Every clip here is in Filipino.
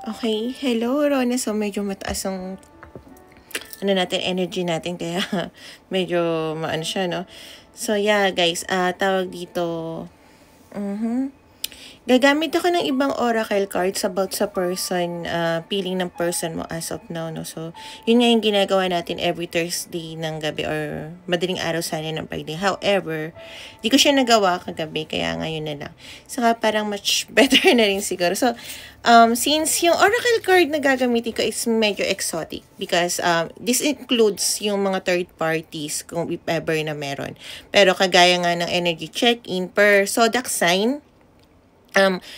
Okay, hello Rona. So medyo mataas ang energy natin kaya medyo maano siya, no? So yeah, guys, tawag dito. Gagamit ako ng ibang oracle cards about sa person, feeling ng person mo as of now, no? So, yun nga yung ginagawa natin every Thursday ng gabi or madaling araw sana ng Friday. However, di ko siya nagawa kagabi, kaya ngayon na lang. Saka parang much better na rin siguro. So, since yung oracle card na gagamitin ko is medyo exotic because this includes yung mga third parties kung if ever na meron. Pero kagaya nga ng energy check-in per zodiac sign,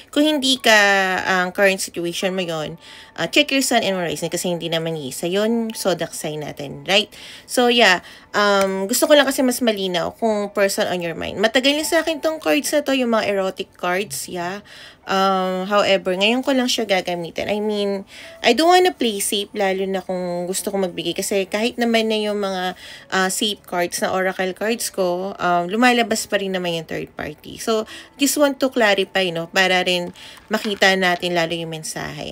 kung hindi ka current situation mo yon, check your sun and moon rising kasi hindi naman isa yon zodiac sign natin, right? So yeah, gusto ko lang kasi mas malinaw kung person on your mind. Matagal na sa akin tong cards na to, yung mga erotic cards, yeah. However, ngayon ko lang siya gagamitin. I mean, I don't wanna play safe, lalo na kung gusto ko magbigay. Kasi kahit naman na yung mga safe cards na oracle cards ko, lumalabas pa rin naman yung third party. So, just want to clarify, no? Para rin makita natin lalo yung mensahe.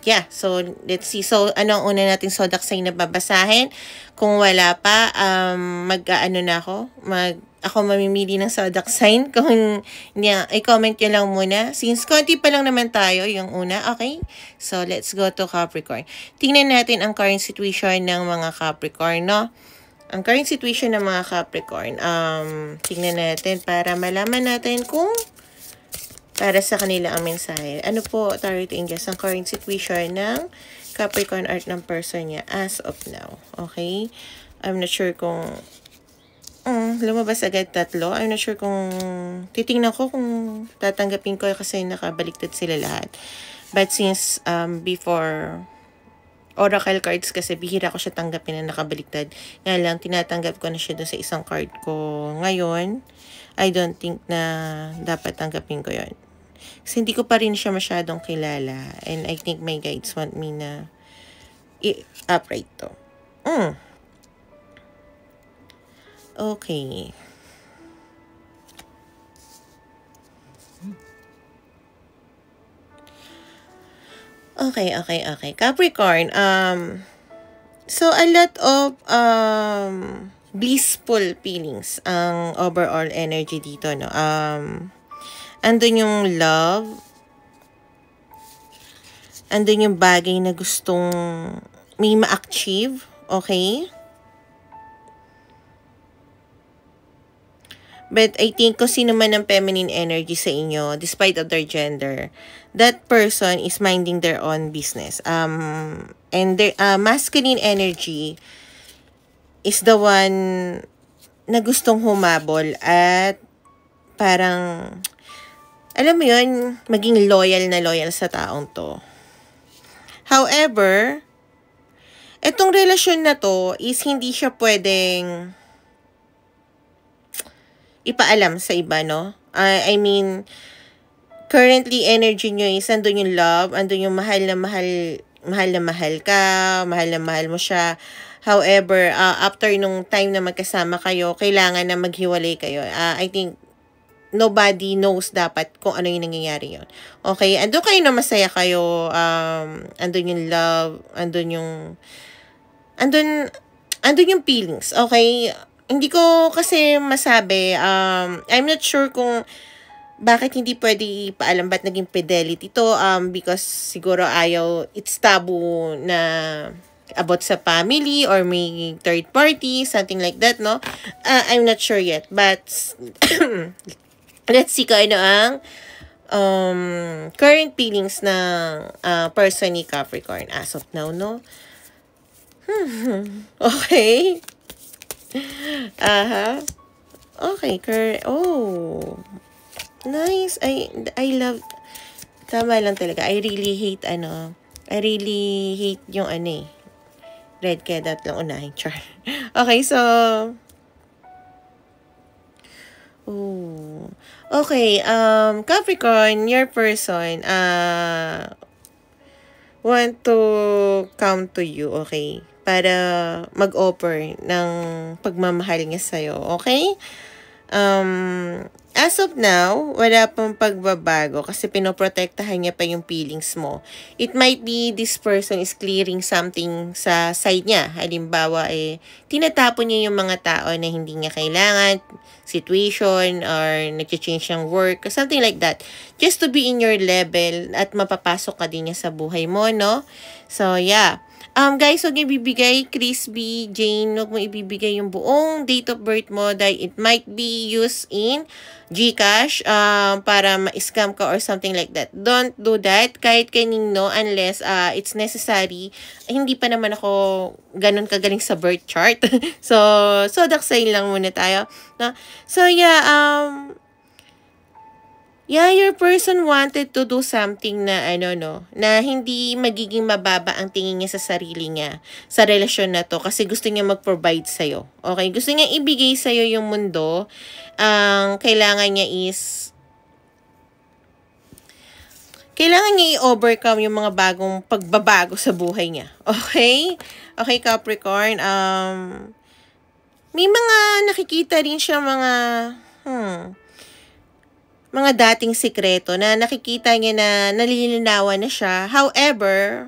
Yeah, so let's see. So, ano ang una natin zodiac sign na babasahin? Kung wala pa, mag-ano na ako? Ako mamimili ng zodiac sign. Kung i-comment nyo lang muna. Since konti pa lang naman tayo, yung una. Okay? So, let's go to Capricorn. Tingnan natin ang current situation ng mga Capricorn, no? Ang current situation ng mga Capricorn. Tingnan natin para malaman natin kung para sa kanila ang mensahe. Ano po, Tarot Angels, ang current situation ng Capricorn art ng person niya as of now. Okay? I'm not sure kung lumabas agad tatlo. I'm not sure kung titingnan ko kung tatanggapin ko kasi nakabaliktad sila lahat. But since before oracle cards kasi bihira ko siya tanggapin na nakabaliktad. Nga lang, tinatanggap ko na siya doon sa isang card ko ngayon. I don't think na dapat tanggapin ko yon. Kasi hindi ko pa rin siya masyadong kilala. And I think my guides want me na i-upright to. Okay. Okay. Capricorn, so a lot of blissful feelings ang overall energy dito, no? Andun yung love, andun yung bagay na gustong may ma-achieve, okay? But I think kung sino man ang feminine energy sa inyo, despite of their gender, that person is minding their own business. And their masculine energy is the one na gustong humabol at parang, alam mo yun, maging loyal sa taong to. However, etong relasyon na to is hindi siya pwedeng ipaalam sa iba, no? I mean, currently energy nyo is andun yung love, andun yung mahal na mahal ka, mahal na mahal mo siya. However, after nung time na magkasama kayo, kailangan na maghiwalay kayo. I think nobody knows dapat kung ano yung nangyayari yun. Okay, andun kayo na masaya kayo, andun yung love, andun yung feelings, okay? Hindi ko kasi masabi, I'm not sure kung bakit hindi pwede paalam ba't naging fidelity to, because siguro ayaw, it's taboo na about sa family or may third party, something like that, no? I'm not sure yet, but let's see kung ano ang current feelings ng person ni Capricorn as of now, no? Okay. Okay, nice. I love, tama lang talaga. I really hate yung red kaya dat lang unahin, char. Okay, so okay, Capricorn, your person want to come to you, okay? Para mag-offer ng pagmamahal niya sa'yo, okay? as of now, wala pang pagbabago kasi pinoprotektahan niya pa yung feelings mo. It might be this person is clearing something sa side niya. Halimbawa, tinatapon niya yung mga tao na hindi niya kailangan, situation, or nag-change ng work, or something like that. Just to be in your level at mapapasok ka din niya sa buhay mo, no? So, yeah. Guys, huwag niyo ibibigay, Chris B, Jane, huwag mo ibibigay yung buong date of birth mo dahil it might be used in GCash para ma-scam ka or something like that. Don't do that kahit kanino unless it's necessary. Hindi pa naman ako ganun kagaling sa birth chart. so daksayin lang muna tayo. No? So, yeah, yeah, your person wanted to do something na na hindi magiging mababa ang tingin niya sa sarili niya sa relasyon na to kasi gusto niya mag-provide sa'yo. Okay? Gusto niya ibigay sa'yo yung mundo. Ang kailangan niya is i-overcome yung mga bagong pagbabago sa buhay niya. Okay? Okay, Capricorn. May mga nakikita rin siya mga dating sikreto na nakikita niya na nalilinawan na siya. However,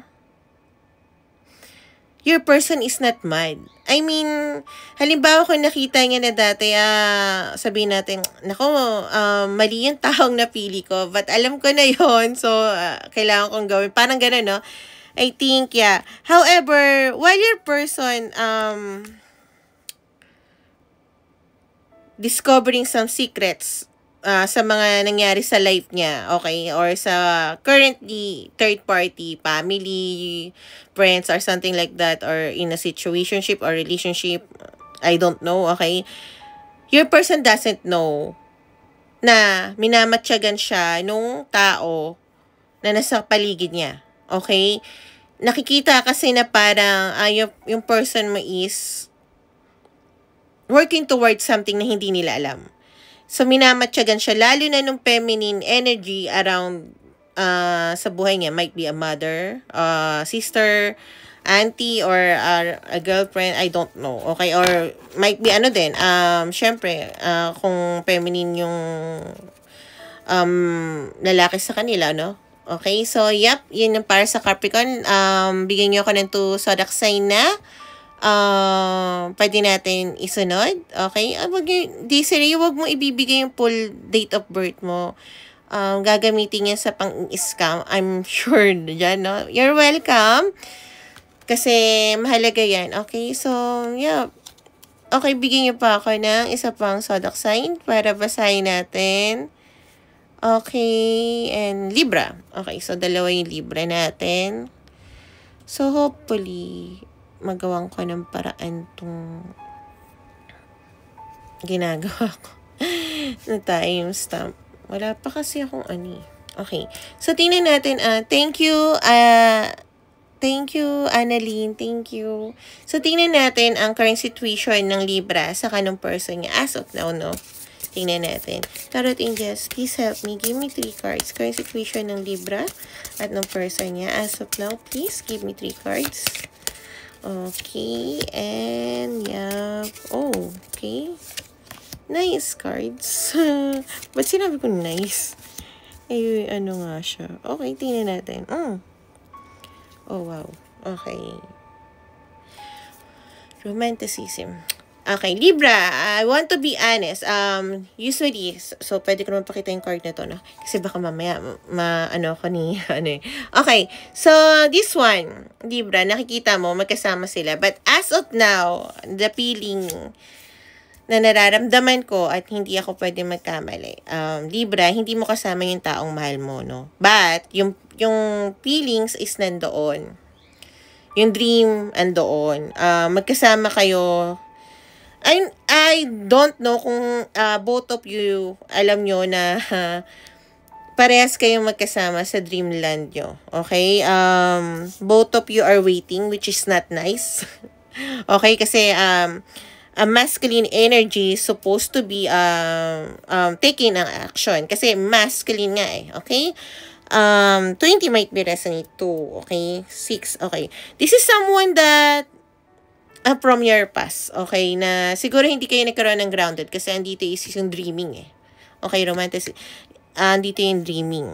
your person is not mad. I mean, halimbawa kung nakita niya na dati, sabihin natin, nako, mali yung taong napili ko, but alam ko na yon, so kailangan kong gawin. Parang gano'n, no? I think, yeah. However, while your person discovering some secrets sa mga nangyari sa life niya, okay? Or sa currently third party, family, friends, or something like that, or in a situationship or relationship, I don't know, okay? Your person doesn't know na minamatyagan siya nung tao na nasa paligid niya, okay? Nakikita kasi na parang yung person mo is working towards something na hindi nila alam. So, minamatyagan siya, lalo na nung feminine energy around sa buhay niya. Might be a mother, sister, auntie, or a girlfriend, I don't know. Okay? Or might be din, syempre, kung feminine yung lalaki sa kanila, no? Okay? So, yep, yun yung para sa Capricorn. Bigyan niyo ako ng 2 zodiac sign na pwede natin isunod. Okay? Desiree, huwag mo ibibigay yung full date of birth mo. Gagamitin niya sa pang-scam. I'm sure dyan, no? You're welcome. Kasi mahalaga yan. Okay? So, yeah. Okay, bigyan niyo pa ako ng isa pang zodiac sign para basahin natin. Okay. And Libra. Okay, so dalawa yung Libra natin. So, hopefully, magawan ko ng paraan tong ginagawa ko na time stamp. Wala pa kasi akong Okay. So, tingnan natin. Thank you, Annalyn. Thank you. So, tingnan natin ang current situation ng Libra sa kanong person niya as of now, no? Tingnan natin. Tarot Angels, please help me. Give me 3 cards. Current situation ng Libra at ng person niya as of now. Please give me 3 cards. Okay, and yeah. Oh, okay. Nice cards. Ba't sinabi ko nice? Nga siya. Okay, tingnan natin. Oh, wow. Okay. Romanticism. Okay, Libra, I want to be honest. Usually, so pwede ko naman pakita yung card na to, no? Kasi baka mamaya, Okay, so this one, Libra, nakikita mo, magkasama sila. But as of now, the feeling na nararamdaman ko at hindi ako pwede magkamali. Libra, hindi mo kasama yung taong mahal mo, no? But, yung feelings is nandoon. Yung dream, andoon. Magkasama kayo. I don't know kung both of you alam nyo na parehas kayong magkasama sa dreamland nyo. Okay? Both of you are waiting, which is not nice. Okay? Kasi a masculine energy is supposed to be taking an action. Kasi masculine nga eh. Okay? 20 might be resonate too. Okay? 6. Okay. This is someone that from your past, okay, na siguro hindi kayo nagkaroon ng grounded kasi andito is yung dreaming eh. Okay, romantic. Dito yung dreaming.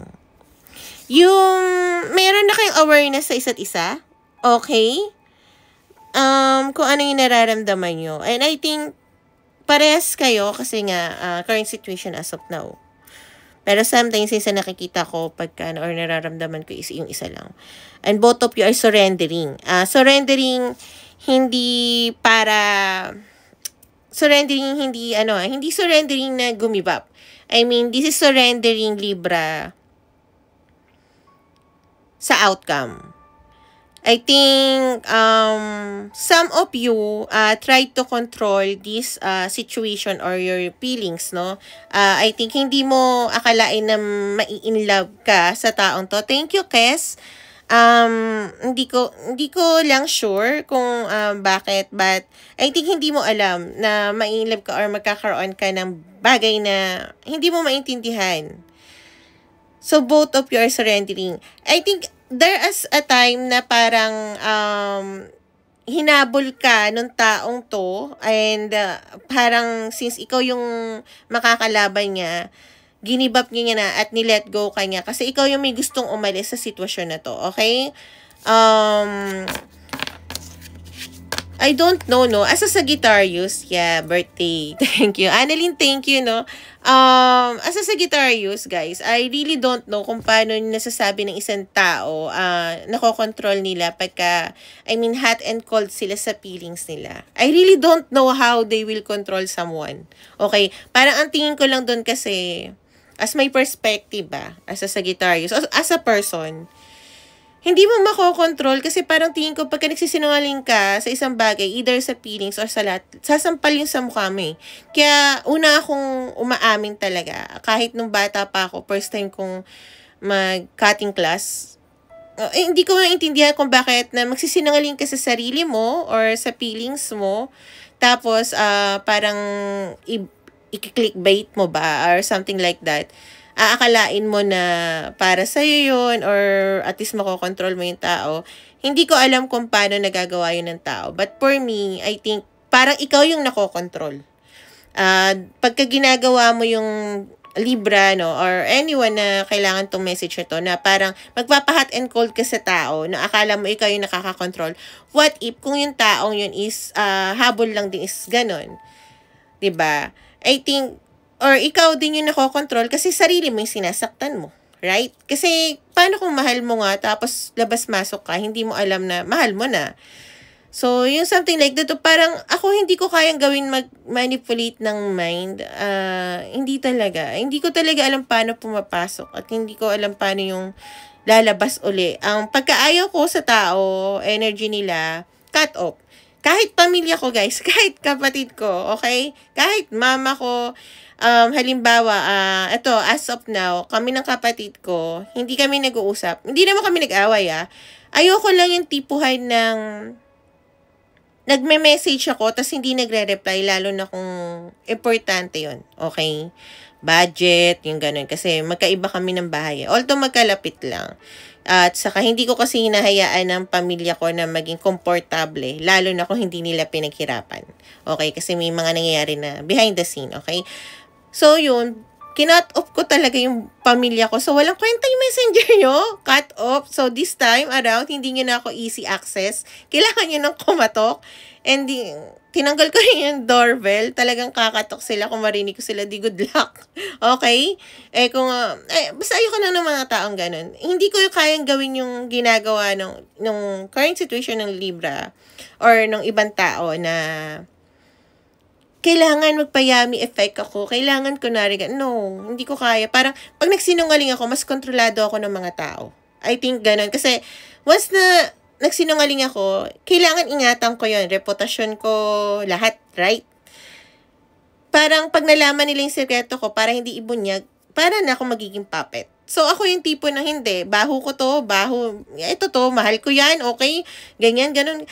Yung, meron na kayong awareness sa isa't isa. Okay? Kung ano yung nararamdaman nyo. And I think, parehas kayo kasi nga, current situation as of now. Pero sometimes, isa nakikita ko pagka, or nararamdaman ko is yung isa lang. And both of you are surrendering. Surrendering, hindi hindi surrendering na gumibap. I mean, this is surrendering, Libra, sa outcome. I think some of you try to control this situation or your feelings, no? I think hindi mo akalain na mai-inlove ka sa taong to. Thank you, Kes. Hindi ko lang sure kung bakit, but I think hindi mo alam na mai-inlove ka or magkakaroon ka ng bagay na hindi mo maintindihan. So, both of you are surrendering. I think there is a time na parang hinabol ka nung taong to and parang since ikaw yung makakalaban niya, ginibap niya na at nilet go ka niya kasi ikaw yung may gustong umalis sa sitwasyon na to. Okay? I don't know, no? As a Sagittarius, yeah, birthday. Thank you. Annalyn, thank you, no? As a Sagittarius, guys, I really don't know kung paano nasasabi ng isang tao, nakokontrol nila pagka, hot and cold sila sa feelings nila. I really don't know how they will control someone. Okay? Parang ang tingin ko lang doon kasi, as my perspective as a Sagittarius, as a person, hindi mo makokontrol kasi parang tingin ko pagka nagsisinungaling ka sa isang bagay, either sa feelings or sa lahat, sasampal yun sa mukha mo eh. Kaya una akong umaamin talaga. Kahit nung bata pa ako, first time kong mag-cutting class, hindi ko maintindihan kung bakit na magsisinungaling ka sa sarili mo or sa feelings mo, tapos parang i-clickbait mo ba or something like that. Aakalain mo na para sa'yo yun or at least makokontrol mo yung tao. Hindi ko alam kung paano nagagawa yun ng tao. But for me, I think parang ikaw yung nakokontrol. Pagka ginagawa mo yung Libra, no, or anyone na kailangan tong message na to, na parang magpapa-hot and cold ka sa tao, na akala mo ikaw yung nakakakontrol. What if kung yung taong yun is habol lang din is ganon? 'Di ba? I think or ikaw din yung nakokontrol kasi sarili mo yung sinasaktan mo. Right? Kasi, paano kung mahal mo nga, tapos labas-masok ka, hindi mo alam na mahal mo na. So, yung something like that, parang ako hindi ko kayang gawin mag-manipulate ng mind. Hindi talaga. Hindi ko talaga alam paano pumapasok at hindi ko alam paano yung lalabas uli. Ang pagkaayaw ko sa tao, energy nila, cut off. Kahit pamilya ko, guys, kahit kapatid ko, okay? Kahit mama ko, halimbawa, ito, as of now, kami ng kapatid ko, hindi kami nag-uusap. Hindi naman kami nag-away, Ayoko lang yung tipuhan ng nagme-message ako, tas hindi nagre-reply, lalo na kung importante yon. Okay? Budget, yung ganun. Kasi magkaiba kami ng bahay. Although magkalapit lang. At saka hindi ko kasi hinahayaan ng pamilya ko na maging komportable, lalo na kung hindi nila pinaghirapan. Okay? Kasi may mga nangyayari na behind the scene. Okay? So, yun, kinut off ko talaga yung pamilya ko. So, walang kwenta yung messenger nyo. Cut off. So, this time around, hindi nyo na ako easy access. Kailangan nyo nang kumatok. And tinanggal ko rin yung doorbell. Talagang kakatok sila. Kung marinig ko sila, di good luck. Okay? Basta ayoko lang ng mga taong ganun. Hindi ko kayang gawin yung ginagawa nung current situation ng Libra or ng ibang tao na kailangan magpayami effect ako. Kailangan kunwari, no, hindi ko kaya. Parang, pag nagsinungaling ako, mas kontrolado ako ng mga tao. I think ganun. Kasi, once na nagsinungaling ako, kailangan ingatan ko yon, reputasyon ko, lahat, right? Parang, pag nalaman nila yung sekreto ko, para hindi ibunyag, para na ako magiging puppet. So, ako yung tipo na hindi, baho ko to, ito to, mahal ko yan, okay? Ganyan, ganun.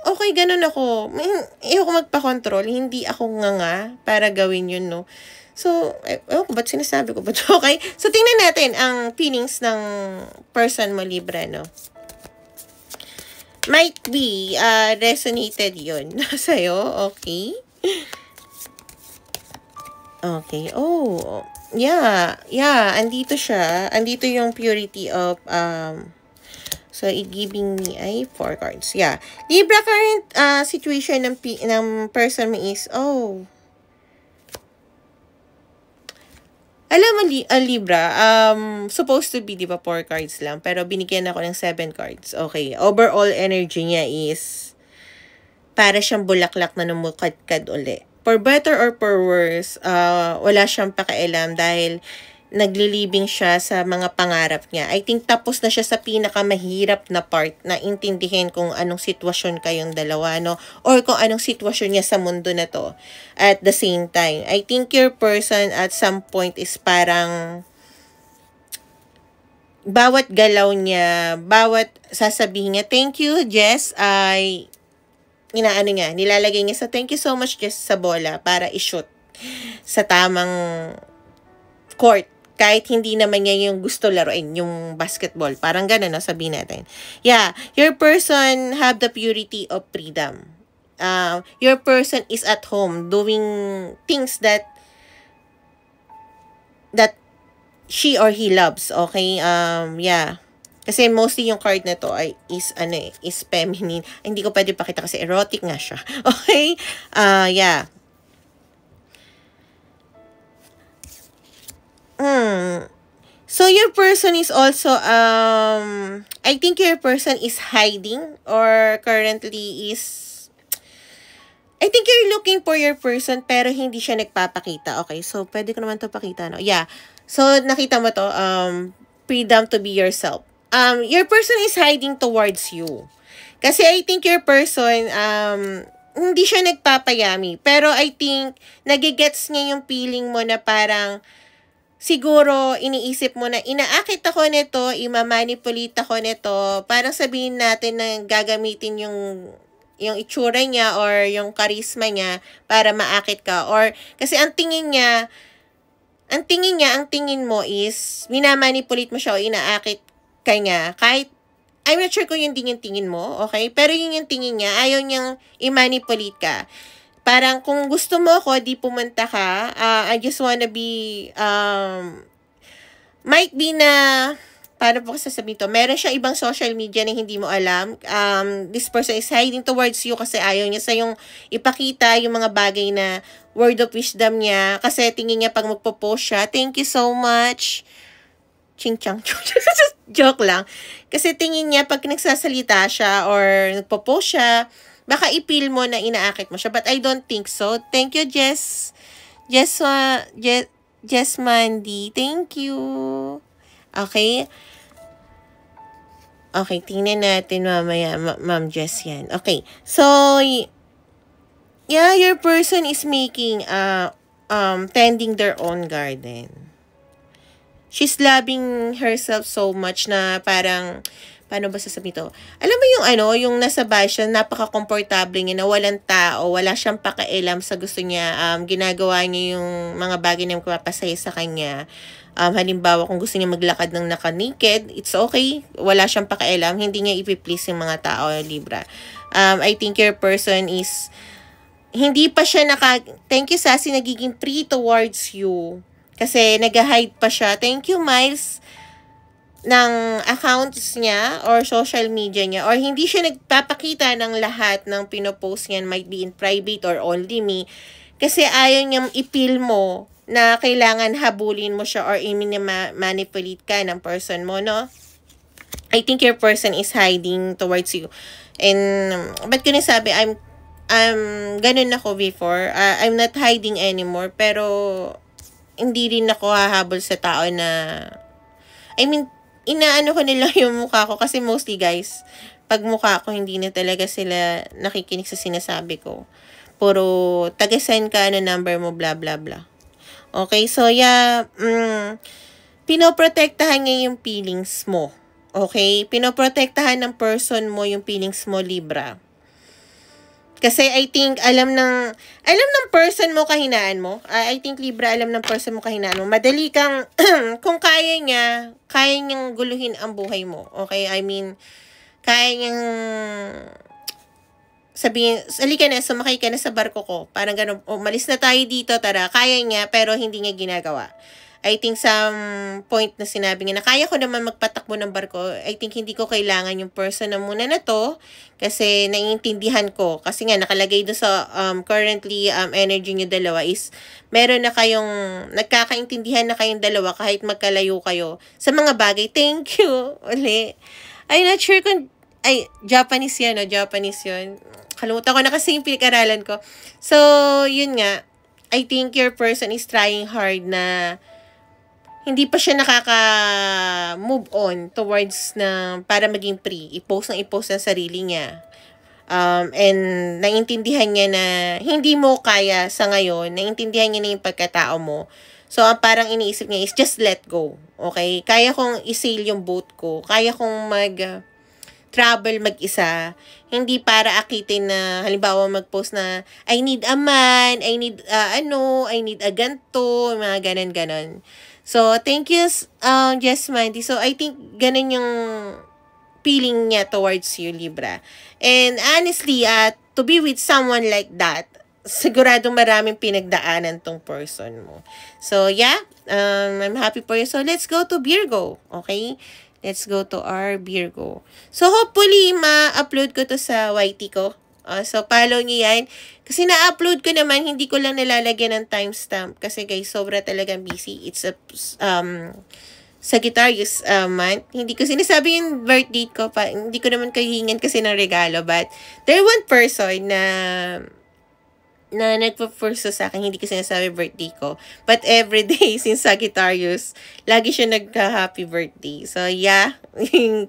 Okay, ganun ako. Ayoko magpa-control, hindi ako nga para gawin yun, no? So, ba't sinasabi ko ba? Okay? So, tingnan natin ang feelings ng person mo, Libra, no? Might be, resonated yun sa'yo, okay? Okay, Yeah, andito siya. Andito yung purity of, so, giving me ay 4 cards. Yeah. Libra, current situation ng person mo is, alam mo, Libra, supposed to be, di ba, 4 cards lang. Pero binigyan ako ng 7 cards. Okay. Overall energy niya is, para siyang bulaklak na numukadkad uli. For better or for worse, wala siyang pakialam dahil naglilibing siya sa mga pangarap niya. I think tapos na siya sa pinakamahirap na part na intindihin kung anong sitwasyon kayong dalawa, no? Or kung anong sitwasyon niya sa mundo na to. At the same time, I think your person at some point is parang bawat galaw niya, bawat sasabihin niya, thank you, Jess, ay nilalagay niya sa thank you so much, Jess, sa bola para i-shoot sa tamang court. Kahit hindi naman niya yung gusto laruin, yung basketball. Parang gano'n, no? Sabihin natin. Yeah, your person have the purity of freedom. Your person is at home doing things that she or he loves. Okay? Yeah. Kasi mostly yung card na to is feminine. Ay, hindi ko pwede pakita kasi erotic nga siya. Okay? Yeah. So your person is also, I think your person is hiding or currently is, I think you're looking for your person pero hindi siya nagpapakita. Okay, so pwede ko naman to pakita, no? Yeah. So nakita mo to, freedom to be yourself. Your person is hiding towards you. Kasi I think your person, hindi siya nagpapayami. Pero I think, nagigets niya yung feeling mo na parang, siguro, iniisip mo na, inaakit ako nito, imamanipulate ako nito, parang sabihin natin na gagamitin yung itsura niya or yung charisma niya para maakit ka. Or, kasi ang tingin mo is, minamanipulate mo siya o inaakit ka niya. Kahit, I'm not sure kung yun din yung tingin mo, okay? Pero yun yung tingin niya, ayaw niyang i-manipulate ka. Parang kung gusto mo ako, di pumunta ka. I just wanna be, might be na, paano po ko sasabihin to? Meron siyang ibang social media na hindi mo alam. This person is hiding towards you kasi ayaw niya sa yung ipakita yung mga bagay na word of wisdom niya. Kasi tingin niya pag magpo-post siya, thank you so much. Ching-chang. Joke lang. Kasi tingin niya pag nagsasalita siya or nagpo-post siya, baka i-feel mo na inaakit mo siya. But I don't think so. Thank you, Jess. Jess Mandy. Thank you. Okay. Okay, tingnan natin mamaya, Ma'am Jess yan. Okay. So, yeah, your person is making, tending their own garden. She's loving herself so much na parang, paano ba sasabihin to? Alam mo yung nasa bahay siya, napaka-komportable niya na walang tao, wala siyang pakialam sa gusto niya, ginagawa niya yung mga bagay na magpapasaya sa kanya. Halimbawa, kung gusto niya maglakad ng naka-naked, it's okay, wala siyang pakialam, hindi niya ipiplease yung mga tao, Libra. I think your person is, hindi pa siya thank you, Sassy, nagiging free towards you. Kasi nag-hide pa siya. Thank you, Miles, ng accounts niya or social media niya. Or hindi siya nagpapakita ng lahat ng pinopost niya, might be in private or only me. Kasi ayaw niyang ipil mo na kailangan habulin mo siya or manipulate ka ng person mo, no? I think your person is hiding towards you. And, ba't ko nasabi, ganun ako before. I'm not hiding anymore, pero hindi rin ako hahabol sa tao na, I mean, inaano ko nila yung mukha ko kasi mostly guys, pag mukha ko hindi na talaga sila nakikinig sa sinasabi ko. Puro taga-send ka, number mo, blah blah blah. Okay, so yeah, pinoprotektahan niya yung feelings mo. Okay, pinoprotektahan ng person mo yung feelings mo, Libra. Kasi I think alam ng person mo kahinaan mo. I think Libra, alam ng person mo kahinaan mo. Madali kang kung kaya niyang guluhin ang buhay mo. Okay? I mean, kaya niyang sabihin, halika na, sumakay ka na sa barko ko. Parang ganun, umalis na tayo dito, tara. Kaya niya, pero hindi niya ginagawa. I think some point na sinabi niya na kaya ko naman magpatakbo ng barko. I think hindi ko kailangan yung person na muna na to kasi naiintindihan ko. Kasi nga nakalagay doon sa currently energy niyo dalawa is meron na kayong nagkakaintindihan na kayong dalawa kahit magkalayo kayo sa mga bagay. Thank you. Uli. I'm not sure kung Japanese yan, no? Japanese yun. Kalimutan ko na kasi yung pinag-aralan ko. So, yun nga. I think your person is trying hard na hindi pa siya nakaka-move on towards na para maging free. I-post ng sarili niya. And naiintindihan niya na hindi mo kaya sa ngayon. Naiintindihan niya na yung pagkatao mo. So, ang parang iniisip niya is just let go. Okay? Kaya kong i-sail yung boat ko. Kaya kong travel mag-isa, hindi para akitin na, halimbawa mag-post na, I need a man, I need, I need a ganto, mga ganon. So, thank you, Jess Mandy. So, I think ganon yung feeling niya towards you, Libra. And honestly, to be with someone like that, siguradong maraming pinagdaanan tong person mo. So, yeah, I'm happy for you. So, let's go to Virgo, okay? Let's go to our Virgo. So, hopefully, ma-upload ko to sa YT ko. So, follow nyo yan. Kasi na-upload ko naman, hindi ko lang nalalagyan ng timestamp. Kasi guys, sobra talagang busy. It's a Sagittarius month. Hindi ko sinasabi yung birthday ko pa. Hindi ko naman kahihingan kasi ng regalo. But, there one person na nagpa-first sa akin, hindi ko sinasabi birthday ko. But every day, since Sagittarius, lagi siya nagka-happy birthday. So, yeah.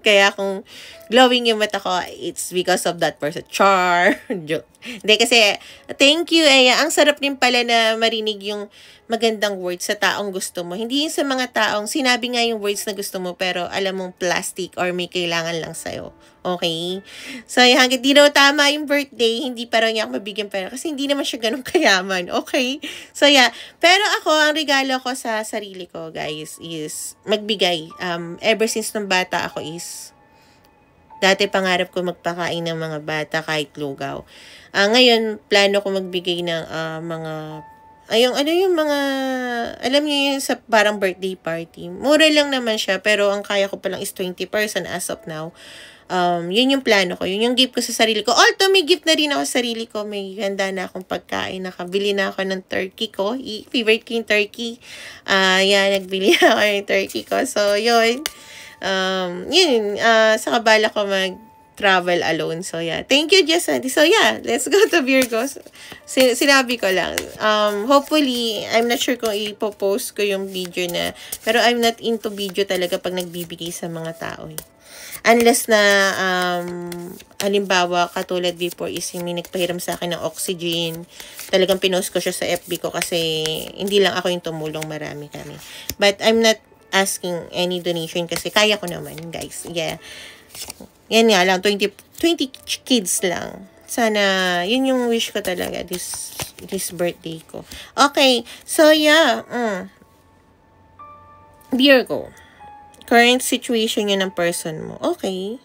Kaya kung glowing yung mata ko, it's because of that person. Char! Joke. Hindi, kasi, thank you, Aya. Ang sarap din pala na marinig yung magandang words sa taong gusto mo. Hindi yung sa mga taong sinabi nga yung words na gusto mo, pero alam mong plastic or may kailangan lang sa'yo. Okay? So, hanggang di daw tama yung birthday, hindi pa raw niya ako mabigyan pera kasi hindi naman siya ganun kayaman. Okay? So, yeah. Pero ako, ang regalo ko sa sarili ko, guys, is magbigay. Ever since nung bata ako is, dati pangarap ko magpakain ng mga bata kahit lugaw. Ngayon, plano ko magbigay ng mga yung mga, alam niyo yun sa parang birthday party. Mura lang naman siya, pero ang kaya ko palang is 20% as of now. Yun yung plano ko. Yun yung gift ko sa sarili ko. Although may gift na rin ako sa sarili ko. May handa na akong pagkain. Nakabili na ako ng turkey ko. Favorite ko yung turkey. Nagbili na ako ng turkey ko. So, yun. Sa kabala ko travel alone. So, yeah. Thank you, Jess. So, yeah. Let's go to Virgo. Sinabi ko lang. Hopefully, I'm not sure kung ipopost ko yung video na. Pero I'm not into video talaga pag nagbibigay sa mga tao. Unless na, halimbawa, katulad before is yung may nagpahiram sa akin ng oxygen. Talagang pinost ko siya sa FB ko kasi hindi lang ako yung tumulong, marami kami. But I'm not asking any donation kasi kaya ko naman, guys. Yeah. Yan nga lang, 20 kids lang. Sana, yun yung wish ko talaga this birthday ko. Okay, so yeah. Virgo. Current situation yun ng person mo. Okay.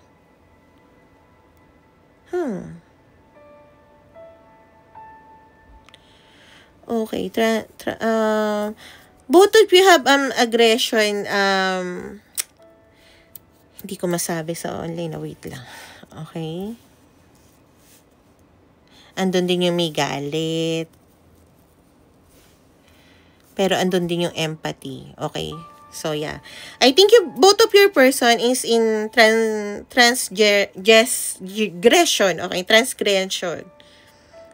Okay. Both of you have aggression. Hindi ko masabi sa online. Wait lang. Okay. Andun din yung may galit. Pero andun din yung empathy. Okay. So, yeah. I think both of your person is in transgression. Okay, transgression.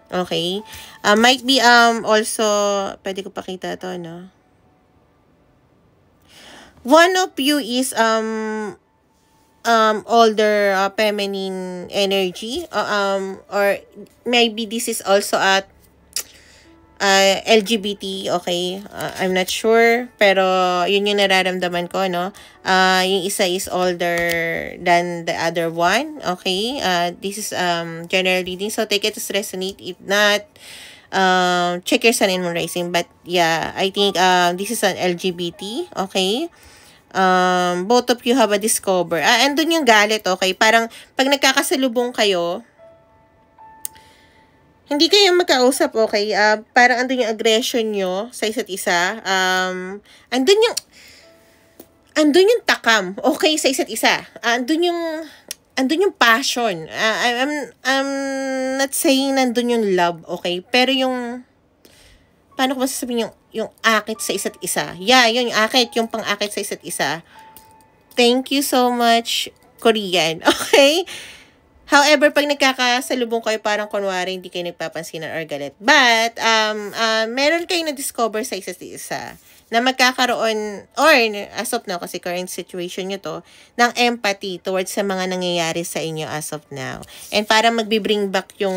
Okay. Might be, also, pwede ko pakita to, no? One of you is, older, feminine energy. Or, maybe this is also at LGBT, okay? I'm not sure, pero yun yung nararamdaman ko, no? Yung isa is older than the other one, okay? This is general reading, so take it as resonate. If not, check your sun and moon rising. But yeah, I think this is an LGBT, okay? Both of you have a discover. Andun yung galit, okay? Parang pag nagkakasalubong kayo, Hindi kayo magkausap, okay? Parang andun yung aggression nyo sa isa't isa. Andun yung, andun yung takam, okay, sa isa't isa. Andun yung passion. I'm not saying nandun yung love, okay? Pero yung, paano ko masasabihin yung akit sa isa't isa? Yeah, yun, yung akit, yung pang-akit sa isa't isa. Thank you so much, Korean. Okay? However, pag nagkakasalubong kayo, parang kunwari hindi kayo nagpapansinan or galit. But, meron kayong na-discover sa isa't isa na magkakaroon, or as of now, kasi current situation nyo to, ng empathy towards sa mga nangyayari sa inyo as of now. And para magbi-bring back yung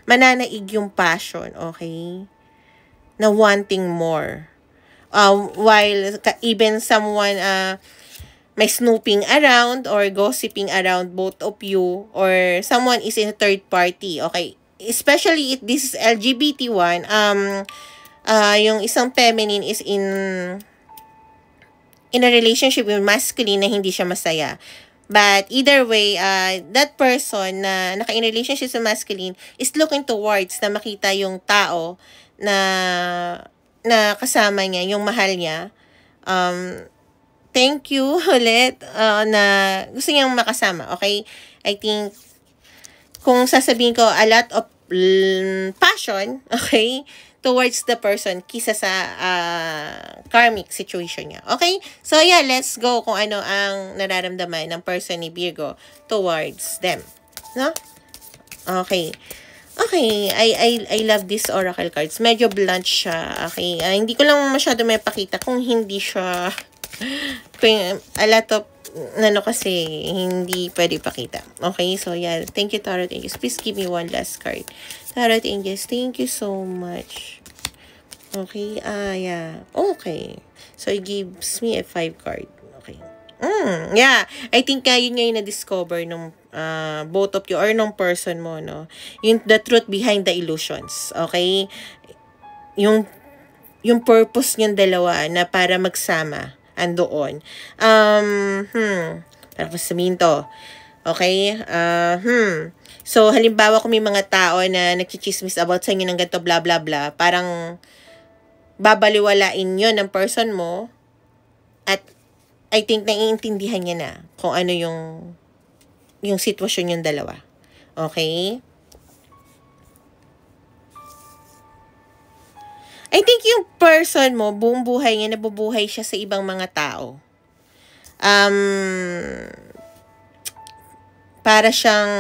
mananaig yung passion, okay? Na wanting more. While even someone, may snooping around or gossiping around both of you, or someone is in a third party, okay? Especially if this is LGBT one, yung isang feminine is in a relationship with masculine na hindi siya masaya. But either way, that person na naka-in relationship sa masculine is looking towards na makita yung tao na kasama niya, yung mahal niya. Thank you ulit na gusto niyang makasama, okay? I think, kung sasabihin ko, a lot of passion, okay, towards the person kisa sa karmic situation niya. Okay? So, yeah, let's go kung ano ang nararamdaman ng person ni Virgo towards them. No? Okay. Okay, I love this oracle cards. Medyo blunt siya. Okay, hindi ko lang masyado may pakita kung hindi siya a lot of kasi hindi pwede pakita. Okay, so yeah, thank you Tarot Angels. Please give me one last card. Tarot Angels, thank you so much. Okay, yeah. Okay. So it gives me a 5 card. Okay. Yeah. I think yun nga yung na-discover nung both of you or nung person mo, no? Yung the truth behind the illusions. Okay? Yung purpose niyong dalawa na para magsama andoon. Para sabihin to. Okay? So, halimbawa kung may mga tao na nagchichismis about sa inyo ng ganito, blah, blah, blah, parang babaliwalain yun ng person mo at I think naiintindihan niya na kung ano yung sitwasyon yung dalawa. Okay? I think yung person mo, buong buhay niya, nabubuhay siya sa ibang mga tao. Para siyang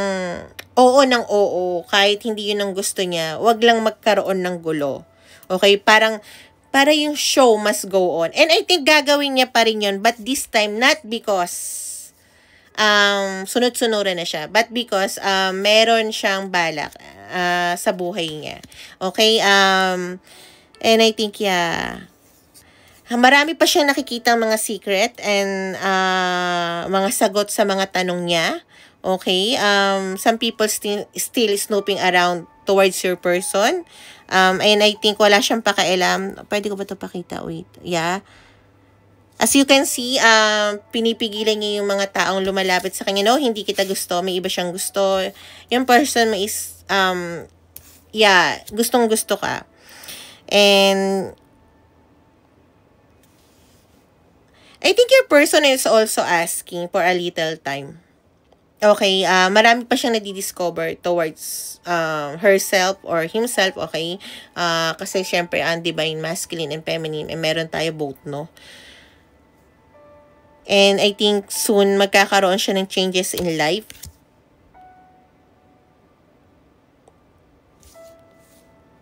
oo ng oo, kahit hindi yun ang gusto niya, wag lang magkaroon ng gulo. Okay? Para yung show must go on. And I think gagawin niya pa rin yun, but this time, not because sunod-sunuran na siya, but because meron siyang balak sa buhay niya. Okay? And I think, yeah, marami pa siyang nakikitang mga secret and mga sagot sa mga tanong niya. Okay? Some people still snooping around towards your person. And I think wala siyang pakialam. Pwede ko ba ito pakita? Wait. Yeah. As you can see, pinipigilan niya yung mga taong lumalapit sa kanya. No, hindi kita gusto. May iba siyang gusto. Yung person mo is, yeah, gustong-gusto ka. And I think your person is also asking for a little time. Okay, marami pa siyang nadidiscover towards herself or himself, okay? Kasi syempre, ang divine masculine and feminine, meron tayo both, no? And I think soon magkakaroon siya ng changes in life.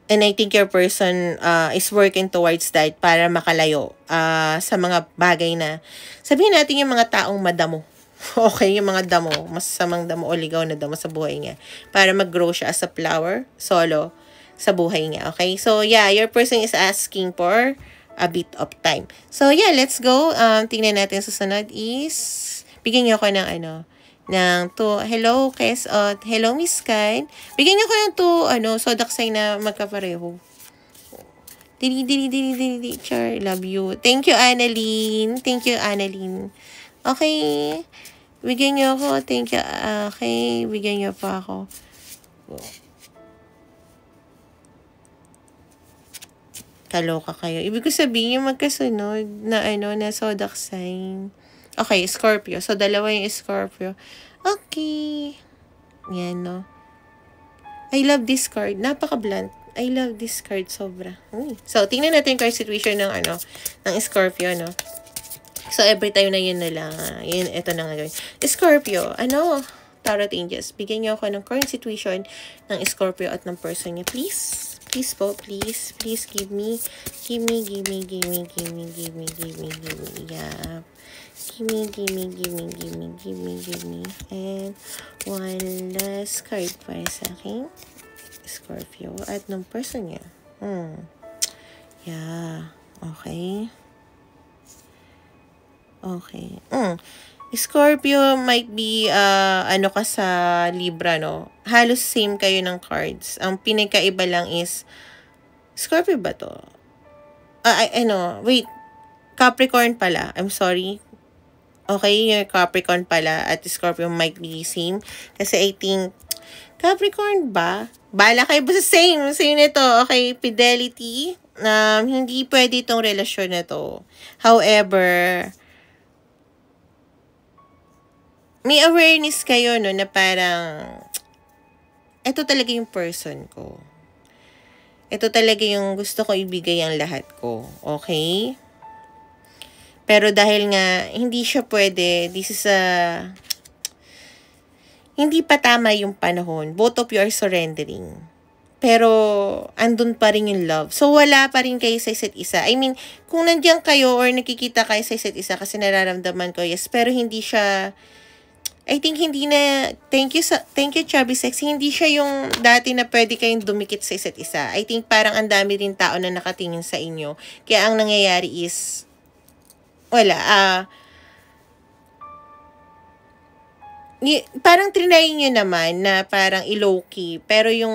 And I think your person is working towards that para makalayo sa mga bagay na, sabihin natin yung mga taong madamo. Okay, yung mga damo, masasamang damo o ligaw na damo sa buhay niya. Para mag-grow siya as a flower, solo, sa buhay niya. Okay, so yeah, your person is asking for a bit of time. So yeah, let's go. Tingnan natin susunod is, bigyan niyo ako ng ng hello, Kesot. Hello, Miss Kind. Bigyan niyo ko ng sodaksay na magkapareho. Dili, char. Love you. Thank you, Annalyn. Thank you, Annalyn. Okay. Bigyan niyo ako. Thank you. Okay. Bigyan niyo pa ako. Kaloka kayo. Ibig ko sabihin yung magkasunod na na zodiac sign. Okay, Scorpio. So, dalawa yung Scorpio. Okay. Yan, no? I love this card. Napaka-blunt. I love this card. Sobra. So, tingnan natin yung card situation ng ng Scorpio, no? So, every time na yun na lang. Ito na nga gawin. Scorpio, Tarot Angels. Bigyan niyo ako ng current situation ng Scorpio at ng person niya. Please. Please po, please. Please give me. Give me. Yeah. Give me. And one last card para sa akin. Scorpio at ng person niya. Yeah. Okay. Okay. Scorpio might be, ka sa Libra, no? Halos same kayo ng cards. Ang pinagkaiba lang is, Scorpio ba to? Wait. Capricorn pala. I'm sorry. Okay, yung Capricorn pala at Scorpio might be same. Kasi I think, Capricorn ba? Bala kayo ba sa same? Same nito. Okay, fidelity. Hindi pwede itong relasyon na to. However, may awareness kayo, no, na parang, ito talaga yung person ko. Ito talaga yung gusto ko ibigay ang lahat ko. Okay? Pero dahil nga, hindi siya pwede, hindi pa tama yung panahon. Both of you are surrendering. Pero, andun pa rin yung love. So, wala pa rin kayo sa isa't isa. I mean, kung nandiyan kayo or nakikita kayo sa isa't isa kasi nararamdaman ko, yes, pero hindi siya, I think hindi na, thank you Chubby Sexy, hindi siya yung dati na pwede kayong dumikit sa isa't isa. I think parang ang dami rin tao na nakatingin sa inyo. Kaya ang nangyayari is, parang trinay nyo naman na parang i-low-key. Pero yung,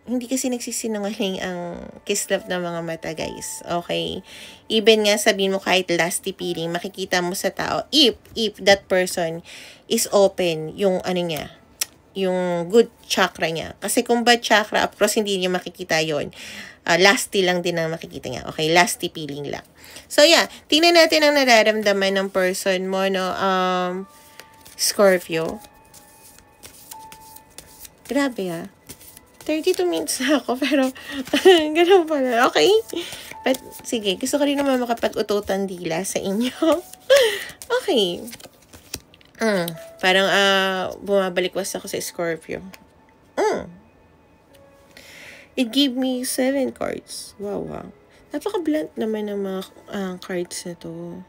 hindi kasi nagsisinungaling ang kislap ng mga mata, guys. Okay? Even nga sabihin mo kahit lasty feeling, makikita mo sa tao, if that person is open, yung niya, yung good chakra niya. Kasi kung bad chakra, of course, hindi niya makikita yon. Lasty lang din ang makikita niya. Okay? Lasty feeling lang. So, yeah. Tingnan natin ang nararamdaman ng person mo, no? Scorpio. Grabe, 32 minutes na ako, pero, ganun pala. Okay? But, sige. Gusto ko rin naman makapag-ututan dila sa inyo. Okay. Parang, bumabalikwas ako sa Scorpio. It gave me 7 cards. Wow. Napaka-blunt naman ng mga cards na to.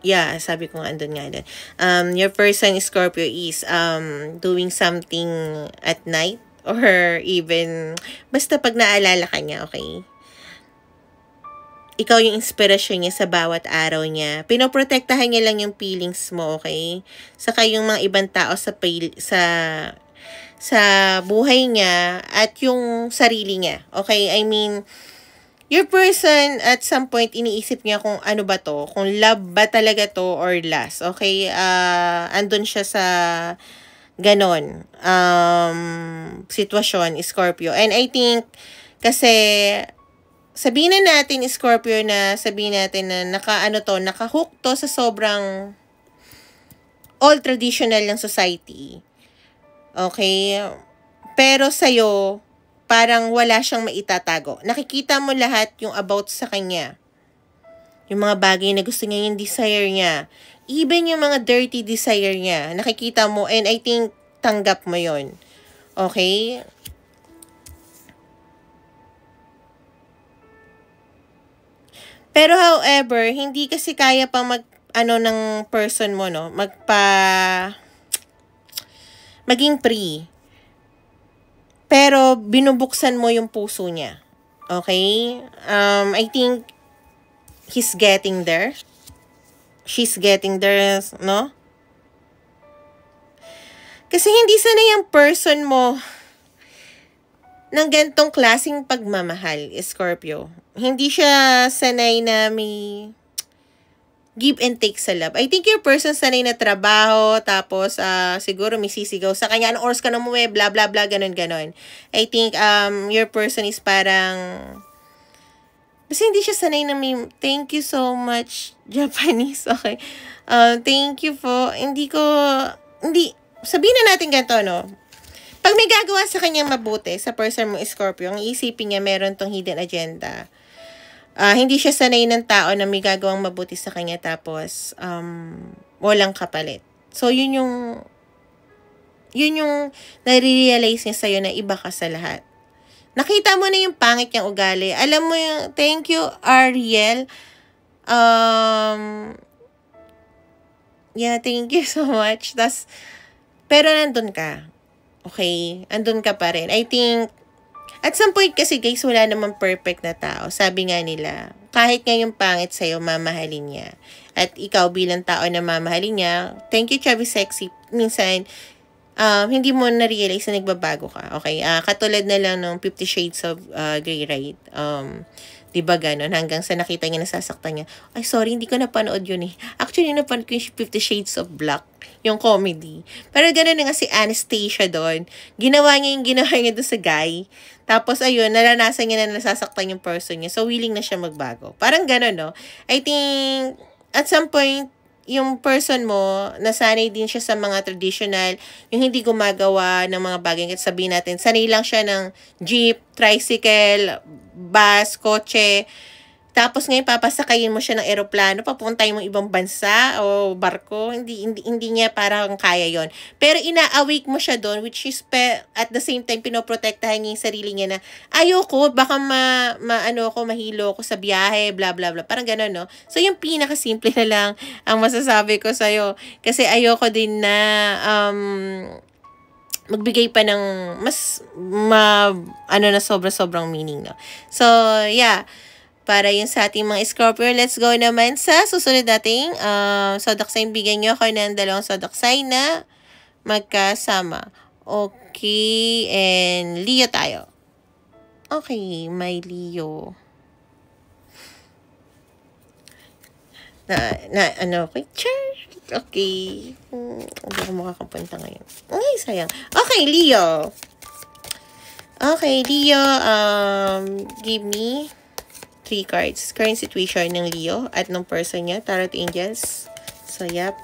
Yeah, sabi ko nga, andun nga. Your person, Scorpio, is doing something at night or even, basta pag naalala ka niya, okay? Ikaw yung inspirasyon niya sa bawat araw niya. Pinoprotektahan niya lang yung feelings mo, okay? Saka yung mga ibang tao sa buhay niya at yung sarili niya. Okay? I mean, your person at some point iniisip niya kung ano ba to, kung love ba talaga to or lust. Okay? Andun siya sa ganon sitwasyon, Scorpio. And I think kasi sabihin na natin, Scorpio, na sabihin natin na nakahook to sa sobrang all traditional ng society. Okay? Pero sa'yo, parang wala siyang maitatago. Nakikita mo lahat yung about sa kanya. Yung mga bagay na gusto niya, yung desire niya. Even yung mga dirty desire niya. Nakikita mo, and I think tanggap mo yon. Okay? Pero however, hindi kasi kaya pang ng person mo, no? Maging free. Pero binubuksan mo yung puso niya. Okay? I think he's getting there. She's getting there, no? Kasi hindi sanay yung person mo ng gantong klaseng pagmamahal, Scorpio. Hindi siya sanay na may give and take sa love. I think your person sanay na trabaho, tapos siguro may sisigaw sa kanya, anong oras ka na umuwi, blah, blah, blah, ganon, ganon. I think your person is parang, kasi hindi siya sanay na may, thank you so much, Japanese, okay. Thank you po, sabihin na natin ganito, no? Pag may gagawa sa kanyang mabuti, sa person mo Scorpio, ang iisipin niya meron tong hidden agenda. Hindi siya sanay ng tao na may gagawang mabuti sa kanya tapos walang kapalit. So, yun yung nare-realize niya sa'yo na iba ka sa lahat. Nakita mo na yung pangit niyang ugali. Alam mo yung, thank you, Ariel. Yeah, thank you so much. Pero nandun ka. Okay? Andun ka pa rin. I think, at some point kasi guys, wala namang perfect na tao. Sabi nga nila, kahit nga yung pangit sa'yo, mamahalin niya. At ikaw bilang tao na mamahalin niya, thank you, Chubby Sexy. Minsan, hindi mo na-realize na nagbabago ka. Okay? Katulad na lang ng 50 Shades of Grey, right? Diba ganon? Hanggang sa nakita niya, nasasaktan niya. Ay, sorry, hindi ko napanood yun eh. Actually, napanood ko yung 50 Shades of Black, yung comedy. Pero ganon na nga si Anastasia doon. Ginawa niya doon sa guy. Tapos, ayun, naranasan niya na nasasaktan yung person niya. So, willing na siya magbago. Parang ganon, no? I think, at some point, yung person mo, nasanay din siya sa mga traditional, yung hindi gumagawa ng mga bagay. Kasi sabihin natin, sanay lang siya ng jeep, tricycle, bus, kotse. Tapos ngayon, papasakayin mo siya ng eroplano, papuntay mo ibang bansa o barko. Hindi niya parang kaya yon. Pero ina-awake mo siya doon, which is at the same time, pinoprotektahan niya yung sarili niya na, ayoko, baka mahilo ko sa biyahe, blah, blah, blah. Parang gano'n, no? So, yung pinakasimple na lang ang masasabi ko sa'yo. Kasi ayoko din na, magbigay pa ng na sobra-sobrang meaning, no? So, yeah. Para yun sa ating mga Scorpio, let's go naman sa susunod nating zodiac sign. Bigyan nyo ako ng 2 zodiac sign na magkasama. Okay, and Leo tayo. Okay, may Leo. Okay, okay. Hindi ako makakapunta ngayon. Ay, sayang. Okay, Leo. Okay, Leo, give me 3 cards. Current situation ng Leo at ng person niya. Tarot Angels. So, yep.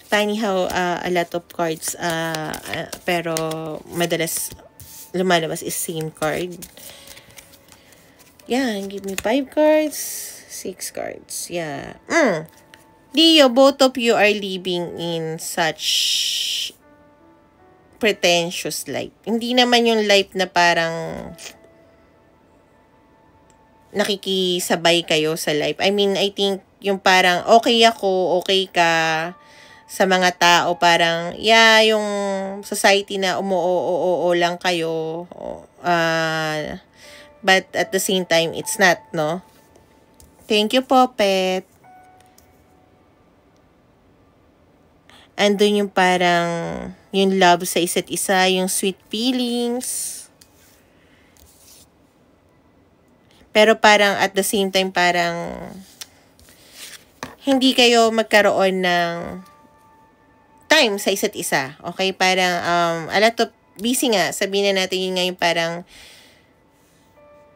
Funny how a lot of cards pero madalas lumalabas is same card. Yeah, give me 5 cards. 6 cards. Yeah. Leo, both of you are living in such pretentious life. Hindi naman yung life na parang nakikisabay kayo sa life. I mean, I think yung parang okay ako, okay ka sa mga tao, parang yeah, yung society na umuo lang kayo. But at the same time, it's not, no? Thank you po, Pet. Andun yung parang yung love sa isa't isa, yung sweet feelings. Pero parang at the same time, parang hindi kayo magkaroon ng time sa isa't isa. Okay? Parang a lot of busy nga. Sabihin na natin yun nga yung parang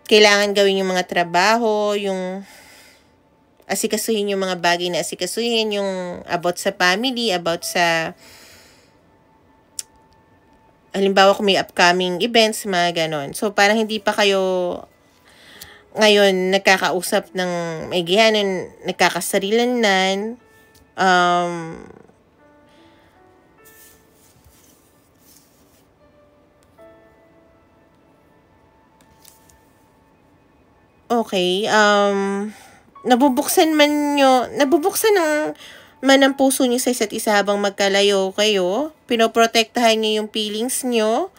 kailangan gawin yung mga trabaho, yung asikasuhin yung mga bagay na asikasuhin, yung about sa family, about sa halimbawa kung may upcoming events, mga ganon. So, parang hindi pa kayo ngayon nagkakausap ng maigihanan, nagkakasarilanan, okay, nabubuksan ang puso niyo sa isa't isa habang magkalayo kayo. Pinoprotektahan niyo yung feelings niyo.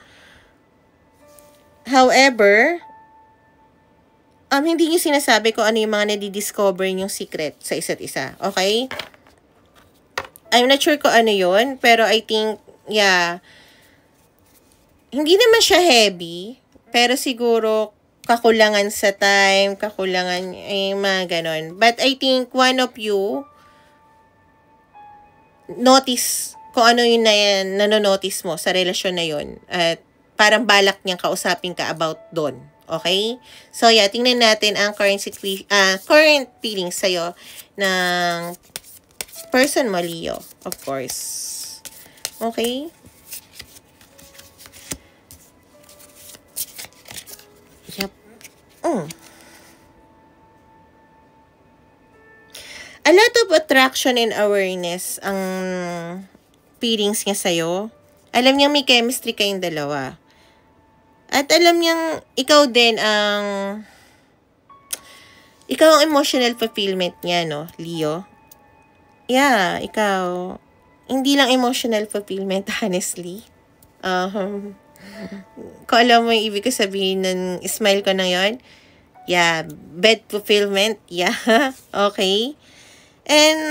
However, hindi niyo sinasabi kung ano yung mga nadidiscover niyong secret sa isa't isa. Okay? I'm not sure kung ano yun, pero I think, yeah, hindi naman siya heavy, pero siguro kakulangan sa time, kakulangan, mga ganon. But I think one of you notice kung ano yun na yan, nanonotice mo sa relasyon na yun. At parang balak niyang kausapin ka about doon. Okay? So, yeah, tingnan natin ang current feelings sa'yo ng person mo, Leo. Of course. Okay? Yep. A lot of attraction and awareness ang feelings niya sa'yo. Alam niyang may chemistry kayong dalawa. At alam niyang ikaw din ikaw ang emotional fulfillment niya, no, Leo? Yeah, ikaw. Hindi lang emotional fulfillment, honestly. Kung alam mo yung ibig ko sabihin ng smile ko na yon, yeah, bed fulfillment, yeah, okay. And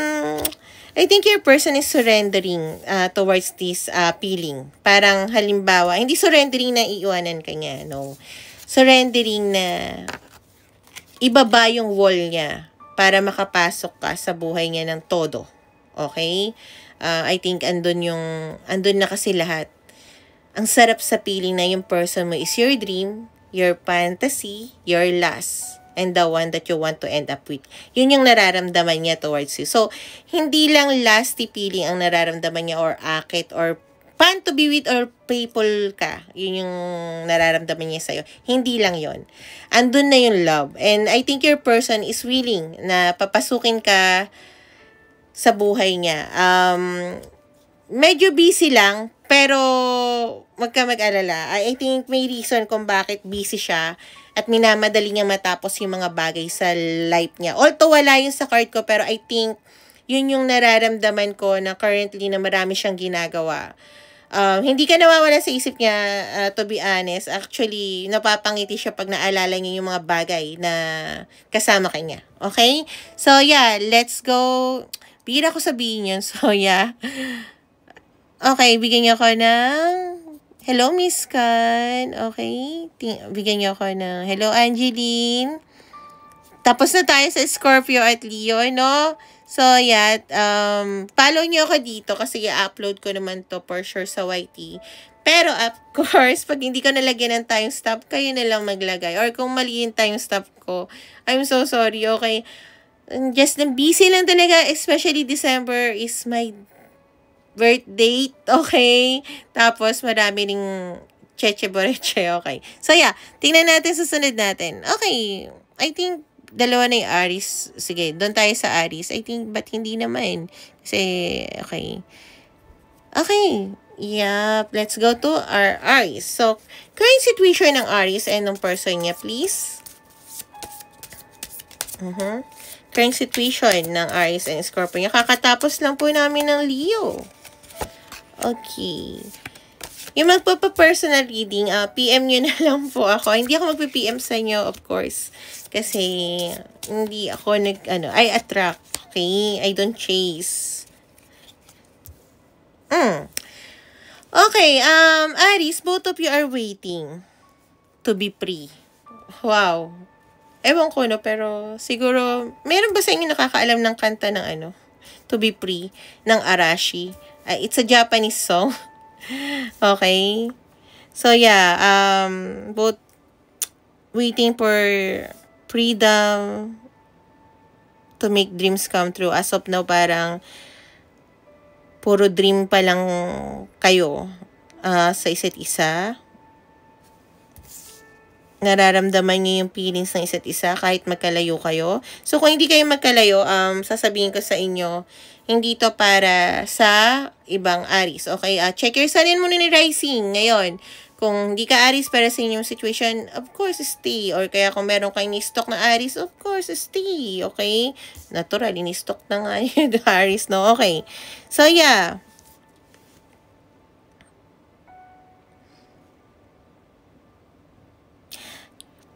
I think your person is surrendering towards this feeling. Parang halimbawa, hindi surrendering na iiwanan ka niya, no. Surrendering na ibaba yung wall niya para makapasok ka sa buhay niya ng todo. Okay? I think andun na kasi lahat. Ang sarap sa feeling na yung person mo is your dream, your fantasy, your last, and the one that you want to end up with. Yun yung nararamdaman niya towards you. So, hindi lang lasty feeling ang nararamdaman niya or akit or fun to be with or people ka. Yun yung nararamdaman niya sa'yo. Hindi lang yon. Andun na yung love. And I think your person is willing na papasukin ka sa buhay niya. Medyo busy lang, pero wag ka mag-alala. I think may reason kung bakit busy siya at minamadali niya matapos yung mga bagay sa life niya. Although wala yun sa card ko, pero I think yun yung nararamdaman ko na currently na marami siyang ginagawa. Hindi ka nawawala sa isip niya, to be honest. Actually, napapangiti siya pag naalala niya yung mga bagay na kasama kanya. Okay? So, yeah, let's go. Bira ko sabihin yun. So, yeah. Okay, bigyan niyo ako ng hello, Miss Kan. Okay? Bigyan niyo ako ng hello, Angeline. Tapos na tayo sa Scorpio at Leo, no? So, yeah, follow nyo ako dito kasi i-upload ko naman to for sure sa YT. Pero, of course, pag hindi ko nalagyan ng timestamp, kayo na lang maglagay. Or kung mali yung timestamp ko, I'm so sorry, okay? Just busy lang talaga, especially December is my birth date, okay? Tapos, marami ring cheche-boreche, okay? So, yeah, tingnan natin, susunod natin. Okay, I think dalawa na yung Aries. Sige, doon tayo sa Aries. I think, but hindi naman. Kasi, okay. Okay. Yep. Let's go to our Aries. So, current situation ng Aries and ng person niya, please. Current situation ng Aries and Scorpio niya. Kakatapos lang po namin ng Leo. Okay. Yung magpapa-personal reading, PM nyo na lang po ako. Hindi ako magpi-PM sa inyo, of course. Kasi, hindi ako I attract, okay? I don't chase. Okay, Aries, both of you are waiting to be free. Wow. Ewan ko, no, pero siguro, meron ba sa inyo nakakaalam ng kanta ng to be free, ng Arashi? It's a Japanese song. Okay? So, yeah, both waiting for freedom to make dreams come true. As of now, parang puro dream pa lang kayo sa isa't isa. Nararamdaman niyo yung feelings ng isa't isa kahit magkalayo kayo. So, kung hindi kayo magkalayo, sasabihin ko sa inyo, hindi to para sa ibang Aries. Okay? Check your sun and moon and rising ngayon. Kung hindi ka Aries para sa inyong situation, of course, stay. Or kaya kung meron kayong ni-stock na Aries, of course, stay. Okay? Natural, ni-stock na nga yung Aries, no? Okay. So, yeah.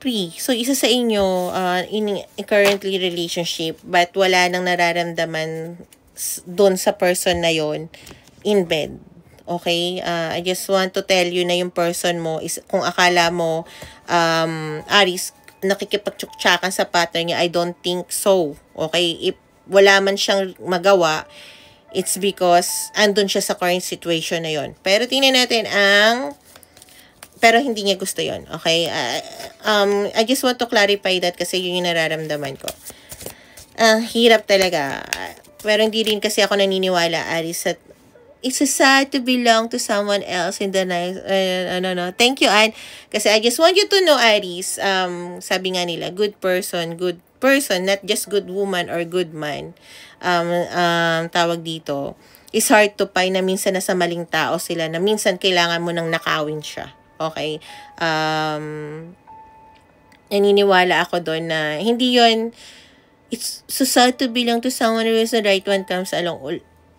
Free. So, isa sa inyo, in currently relationship, but wala nang nararamdaman doon sa person na yon in bed. Okay? I just want to tell you na yung person mo is, kung akala mo, Aries, nakikipagtsuktsakan sa partner niya, I don't think so. Okay? If wala man siyang magawa, it's because andun siya sa current situation na yon. Pero tingnan natin pero hindi niya gusto yon. Okay? I just want to clarify that kasi yun yung nararamdaman ko. Hirap talaga. Pero hindi rin kasi ako naniniwala, Aris, at it's so sad to belong to someone else in the night. No. Thank you, Anne. Kasi I just want you to know, Aries, sabi nga nila, good person, not just good woman or good man. Tawag dito, is hard to find na minsan nasa maling tao sila, na minsan kailangan mo nang nakawin siya. Okay? Naniniwala ako doon na hindi yon. It's so sad to belong to someone who is the right one comes along.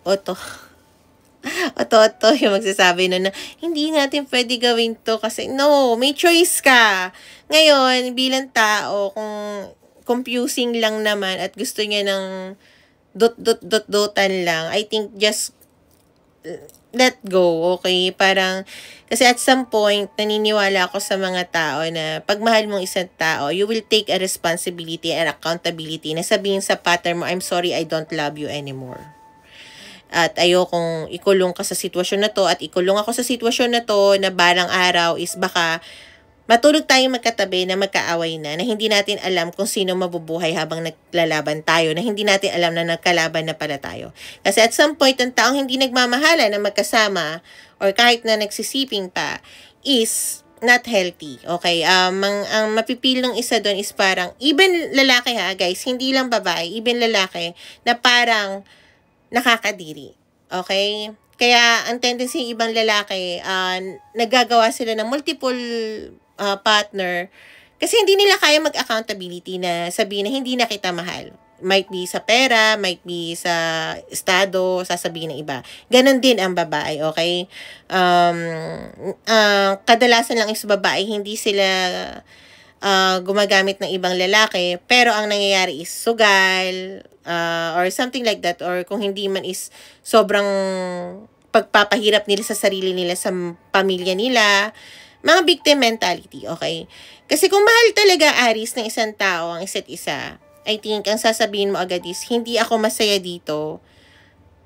Oto, yung magsasabi na hindi natin pwede gawin to kasi no, may choice ka. Ngayon, bilang tao, kung confusing lang naman at gusto niya ng dotan lang, I think just let go, okay? Parang, kasi at some point, naniniwala ako sa mga tao na pag mahal mong isang tao, you will take a responsibility and accountability na sabihin sa partner mo, I'm sorry, I don't love you anymore. At ayokong ikulong ka sa sitwasyon na to at ikulong ako sa sitwasyon na to na balang araw is baka matulog tayong magkatabi na magkaaway na hindi natin alam kung sino mabubuhay habang naglalaban tayo, na hindi natin alam na nagkalaban na pala tayo. Kasi at some point, ang taong hindi nagmamahala na magkasama or kahit na nagsisiping pa is not healthy. Okay? Ang mapipil ng isa doon is parang, even lalaki ha guys, hindi lang babae, even lalaki na parang nakakadiri. Okay? Kaya, ang tendency ng ibang lalaki, nagagawa sila ng multiple partner kasi hindi nila kaya mag-accountability na sabihin na hindi na kita mahal. Might be sa pera, might be sa estado, sasabihin ng iba. Ganon din ang babae, okay? Kadalasan lang is babae, hindi sila gumagamit ng ibang lalaki, pero ang nangyayari is sugal, or something like that, or kung hindi man is sobrang pagpapahirap nila sa sarili nila, sa pamilya nila, mga victim mentality, okay? Kasi kung mahal talaga, Aris, ng isang tao, ang isa't isa, I think, ang sasabihin mo agad is, hindi ako masaya dito,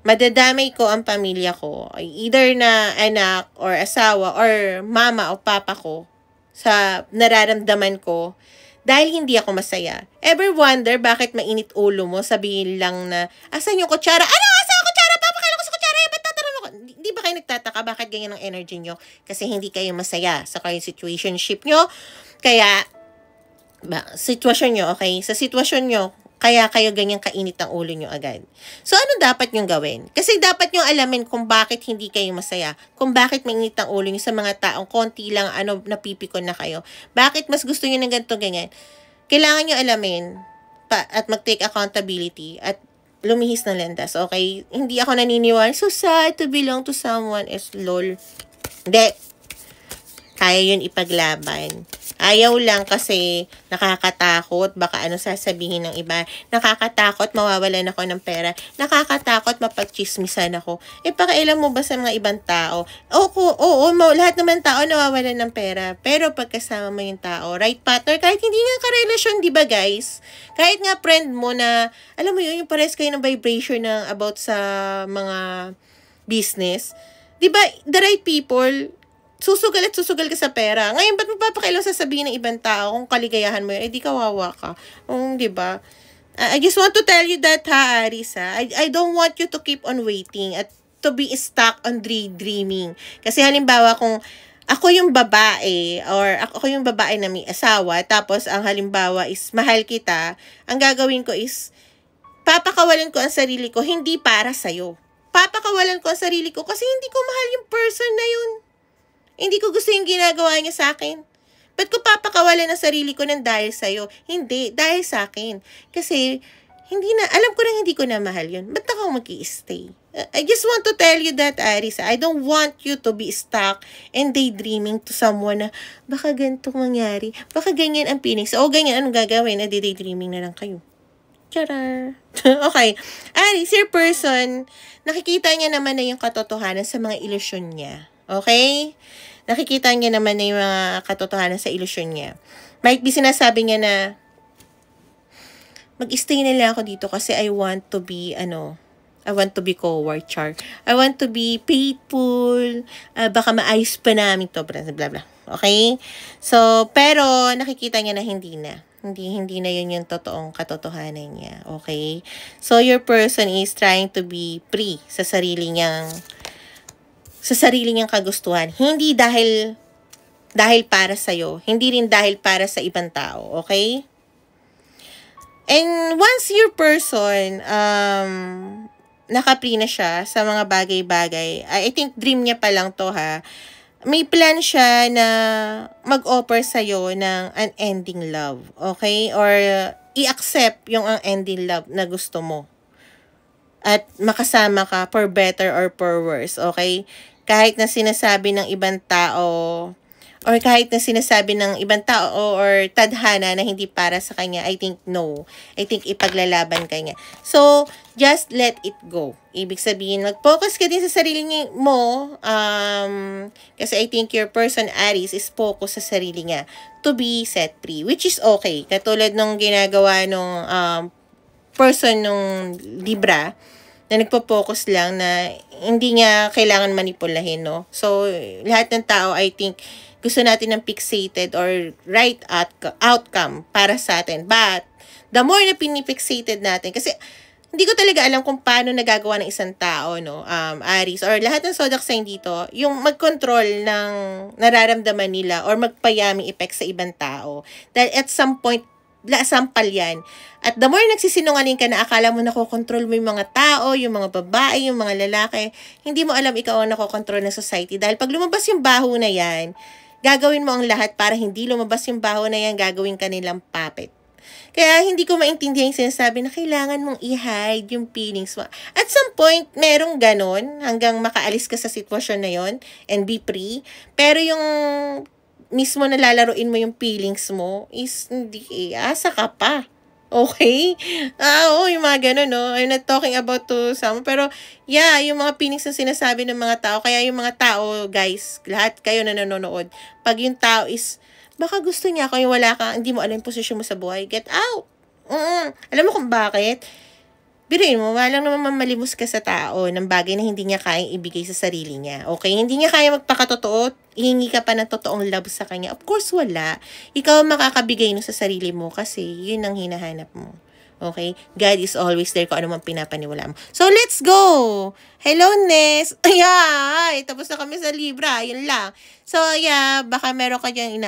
madadamay ko ang pamilya ko, either na anak, or asawa, or mama o papa ko, sa nararamdaman ko, dahil hindi ako masaya. Ever wonder bakit mainit ulo mo? Sabihin lang na, asan yung kutsara? Ano? Asan yung kutsara? Papakailan ko sa kutsara? Ba't tatanong ako? Di ba kayo nagtataka? Bakit ganyan ang energy nyo? Kasi hindi kayo masaya sa current situationship nyo. Kaya, sitwasyon nyo, okay? Sa sitwasyon nyo, kaya kayo ganyan kainit ang ulo nyo agad. So, ano dapat nyong gawin? Kasi dapat nyong alamin kung bakit hindi kayo masaya. Kung bakit mainit ang ulo nyo sa mga taong konti lang napipikon na kayo. Bakit mas gusto nyo ng ganito ganyan? Kailangan nyo alamin at mag-take accountability at lumihis ng landas. Okay? Hindi ako naniniwala, so sad to belong to someone is lol. Hindi. Kaya yun ipaglaban. Ayaw lang kasi nakakatakot, baka ano sasabihin ng iba. Nakakatakot, mawawalan ako ng pera. Nakakatakot, mapagchismisan ako. Pakialam mo ba sa mga ibang tao? Oo, lahat naman tao nawawalan ng pera. Pero pagkasama mo yung tao, right partner, kahit hindi nga karelasyon, di ba guys? Kahit nga friend mo na, alam mo yun, yung pares kayo ng vibration na about sa mga business. Di ba, the right people, susugal ka sa pera. Ngayon, ba't mapapakailaw sasabihin ng ibang tao kung kaligayahan mo yun? Di kawawa ka. Di ba? I just want to tell you that, ha, Aris, ha? I don't want you to keep on waiting at to be stuck on daydreaming. Kasi halimbawa, kung ako yung babae, or ako yung babae na may asawa, tapos ang halimbawa is mahal kita, ang gagawin ko is, papakawalan ko ang sarili ko, hindi para sa'yo. Papakawalan ko ang sarili ko kasi hindi ko mahal yung person na yun. Hindi ko gusto yung ginagawa niya sa akin. Ba't ko papakawalan ang sarili ko ng dahil sa'yo? Hindi, dahil sa akin. Kasi, alam ko na hindi ko na mahal yun. Ba't ako mag-i-stay? I just want to tell you that, Arisa. I don't want you to be stuck and daydreaming to someone na, baka ganito mangyari. Baka ganyan ang feelings. O ganyan, anong gagawin? Daydreaming na lang kayo. Charar. Okay. Aris, your person, nakikita niya naman na yung katotohanan sa mga ilusyon niya. Okay? Nakikita niya naman na yung mga katotohanan sa ilusyon niya. Might be sinasabi niya na, mag-stay na lang ako dito kasi I want to be, I want to be coward, char. I want to be faithful. Baka maayos pa namin to, blah, blah, blah. Okay? So, pero nakikita niya na hindi na. Hindi na yun yung totoong katotohanan niya. Okay? So, your person is trying to be free sa sarili niyang kagustuhan. Hindi dahil para sa'yo. Hindi rin dahil para sa ibang tao. Okay? And once your person, naka-free na siya sa mga bagay-bagay, I think dream niya pa lang to ha, may plan siya na mag-offer sa'yo ng unending love, okay? Or i-accept yung unending love na gusto mo. At makasama ka for better or for worse, okay? Kahit na sinasabi ng ibang tao, or tadhana na hindi para sa kanya, I think no. I think ipaglalaban ka niya. So, just let it go. Ibig sabihin, mag-focus ka din sa sarili mo. Kasi I think your person, Aries, is focus sa sarili niya to be set free. Which is okay. Katulad nung ginagawa nung person nung Libra, na nagpo-focus lang na hindi niya kailangan manipulahin, no? So, lahat ng tao, I think, gusto natin ng fixated or right outcome para sa atin. But, the more na pinifixated natin, kasi hindi ko talaga alam kung paano nagagawa ng isang tao, no, Aries, or lahat ng zodiac sign dito, yung mag-control ng nararamdaman nila or magpayaming effect sa ibang tao. Dahil at some point, sampal yan. At the more nagsisinungaling ka na akala mo nakokontrol mo yung mga tao, yung mga babae, yung mga lalaki, hindi mo alam ikaw ang nakokontrol ng society. Dahil pag lumabas yung baho na yan, gagawin mo ang lahat para hindi lumabas yung baho na yan, gagawin ka nilang puppet. Kaya hindi ko maintindihan yung sinasabi na kailangan mong i-hide yung feelings mo. At some point, merong ganon hanggang makaalis ka sa sitwasyon na yon and be free. Pero yung mismo nalalaroin mo yung feelings mo is hindi, asa ka pa. Okay? Yung mga ganun, no? I'm not talking about to some, pero yeah, yung mga feelings na sinasabi ng mga tao, kaya yung mga tao, guys, lahat kayo na nanonood, pag yung tao is, baka gusto niya ako, yung wala ka, hindi mo alam yung posisyon mo sa buhay, get out! Alam mo kung bakit? Biruin mo, walang naman malimos ka sa tao ng bagay na hindi niya kayang ibigay sa sarili niya. Okay? Hindi niya kaya magpakatotoo, hihingi ka pa ng totoong love sa kanya. Of course, wala. Ikaw ang makakabigay no sa sarili mo kasi yun ang hinahanap mo. Okay? God is always there kung ano man pinapaniwala mo. So, let's go! Hello, Ness! Ay, tapos na kami sa Libra. Yun lang. So, yeah, baka meron ka dyan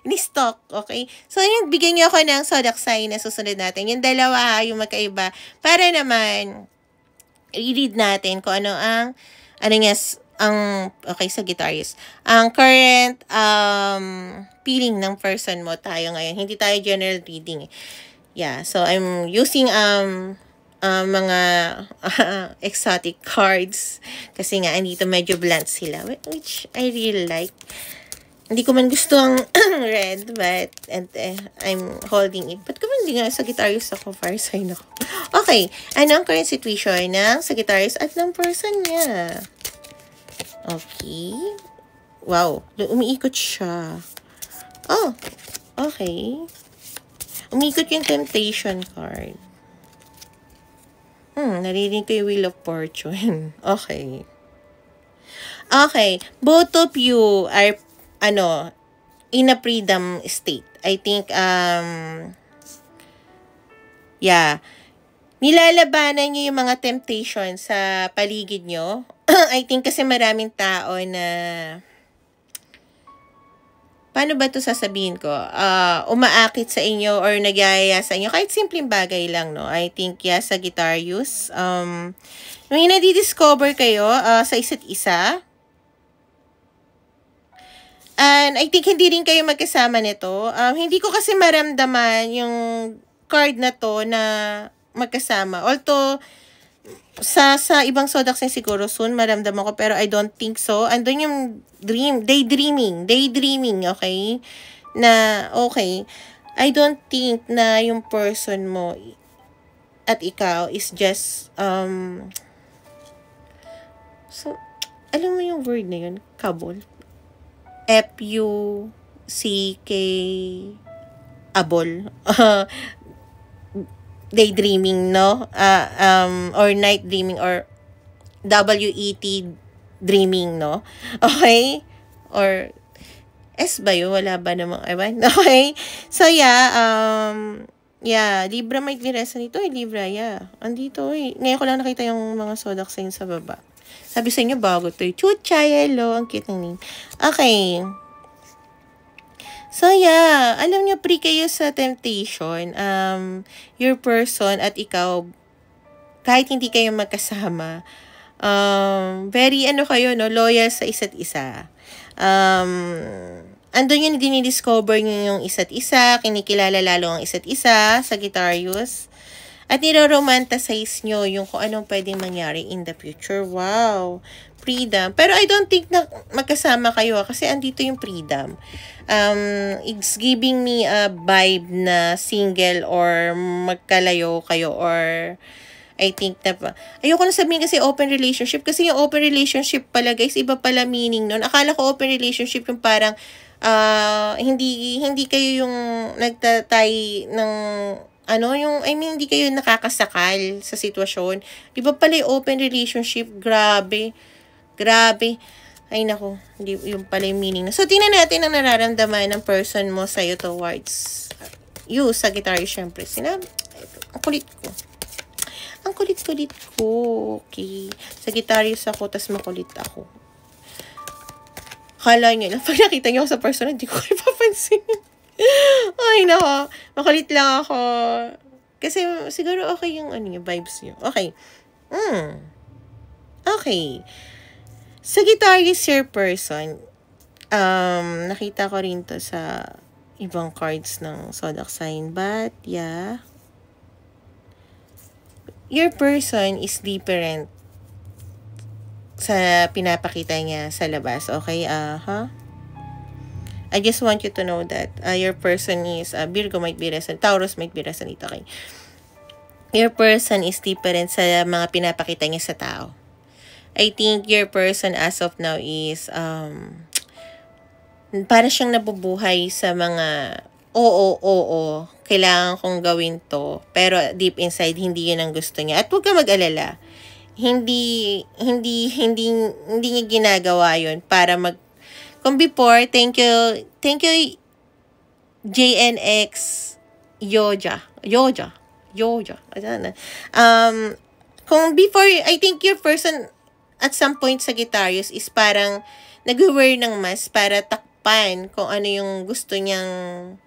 ni-stock. Okay? So, yun, bigyan niyo ako ng zodiac sign na susunod natin. Yung dalawa, yung magkaiba. Para naman, i-read natin kung ano ang, okay, Sagittarius. Ang current feeling ng person mo tayo ngayon. Hindi tayo general reading. Yeah, so I'm using mga exotic cards kasi nga andito medyo blunt sila, which I really like. Hindi ko man gusto ang red, but I'm holding it. But kung hindi nga Sagittarius ako, fire sign ako. Okay, ano ang current situation ng Sagittarius at ng person niya? Okay. Wow, umiikot siya. Oh, okay. Umikot yung temptation card. Narinig ko yung Wheel of Fortune. Okay. Okay. Both of you are, in a freedom state. I think, yeah. Nilalabanan nyo yung mga temptation sa paligid nyo. I think kasi maraming tao na, paano ba ito sasabihin ko? Umaakit sa inyo or nagyayaya sa inyo. Kahit simpleng bagay lang, no? I think, yeah, Sagittarius. May nadidiscover kayo sa isa't isa. And I think hindi rin kayo magkasama nito. Hindi ko kasi maramdaman yung card na to na magkasama. Although, sa ibang zodiac sign siguro soon maramdaman ko, pero I don't think so. Andun yung daydreaming, okay? Na, okay, I don't think na yung person mo at ikaw is just, so, alam mo yung word na yun? Kabol. F-U-C-K abol. Daydreaming, no? Or night dreaming, or W-E-T dreaming, no? Okay? Or S ba yun? Wala ba namang ewan? Okay? So, yeah, Libra might be resonate. Oy, Libra, yeah. Andito, ngayon ko lang nakita yung mga zodiac sign sa baba. Sabi sa inyo, bago to. Chucha, hello. Ang cute ng name. Okay. So, yeah. Alam nyo, pre kayo sa temptation. Your person at ikaw, kahit hindi kayo magkasama, very, kayo, no? Loyal sa isa't isa. Andun yung dinidiscover nyo yung isa't isa, kinikilala lalo ang isa't isa, Sagittarius. At niro-romanticize nyo yung kung anong pwedeng mangyari in the future. Wow! Freedom. Pero I don't think na magkasama kayo kasi andito yung freedom. It's giving me a vibe na single or magkalayo kayo or I think na ayoko na sabihin kasi open relationship kasi yung open relationship pala guys, iba pala meaning nun. Akala ko open relationship yung parang hindi kayo yung nagtatay ng hindi kayo nakakasakal sa sitwasyon. Iba pala yung open relationship. Grabe. Ay nako, hindi yung pala yung meaning. So, tingnan natin ang nararamdaman ng person mo sa'yo towards you, Sagittarius, syempre. Ang kulit ko. Ang kulit-kulit ko. Okay. Sagittarius ako, tas makulit ako. Kala nyo lang, pag nakita nyo ako sa person, hindi ko kayo papansin. Ay, nako. Makulit lang ako. Kasi, siguro okay yung vibes nyo. Okay. Okay. Sagittarius, your person. Nakita ko rin to sa ibang cards ng zodiac sign. But, yeah. Your person is different sa pinapakita niya sa labas. Okay? I just want you to know that your person is Virgo might be resonant, Taurus might be resonant. Okay? Your person is different sa mga pinapakita niya sa tao. I think your person as of now is para siyang nabubuhay sa mga oo, kailangan kong gawin to. Pero deep inside, hindi yun ang gusto niya. At huwag ka mag-alala. Hindi niya ginagawa yun para kung before, thank you, JNX Yoja. Kung before, I think your person at some point Sagittarius is parang nag-wear ng mask para takpan kung ano yung gusto niyang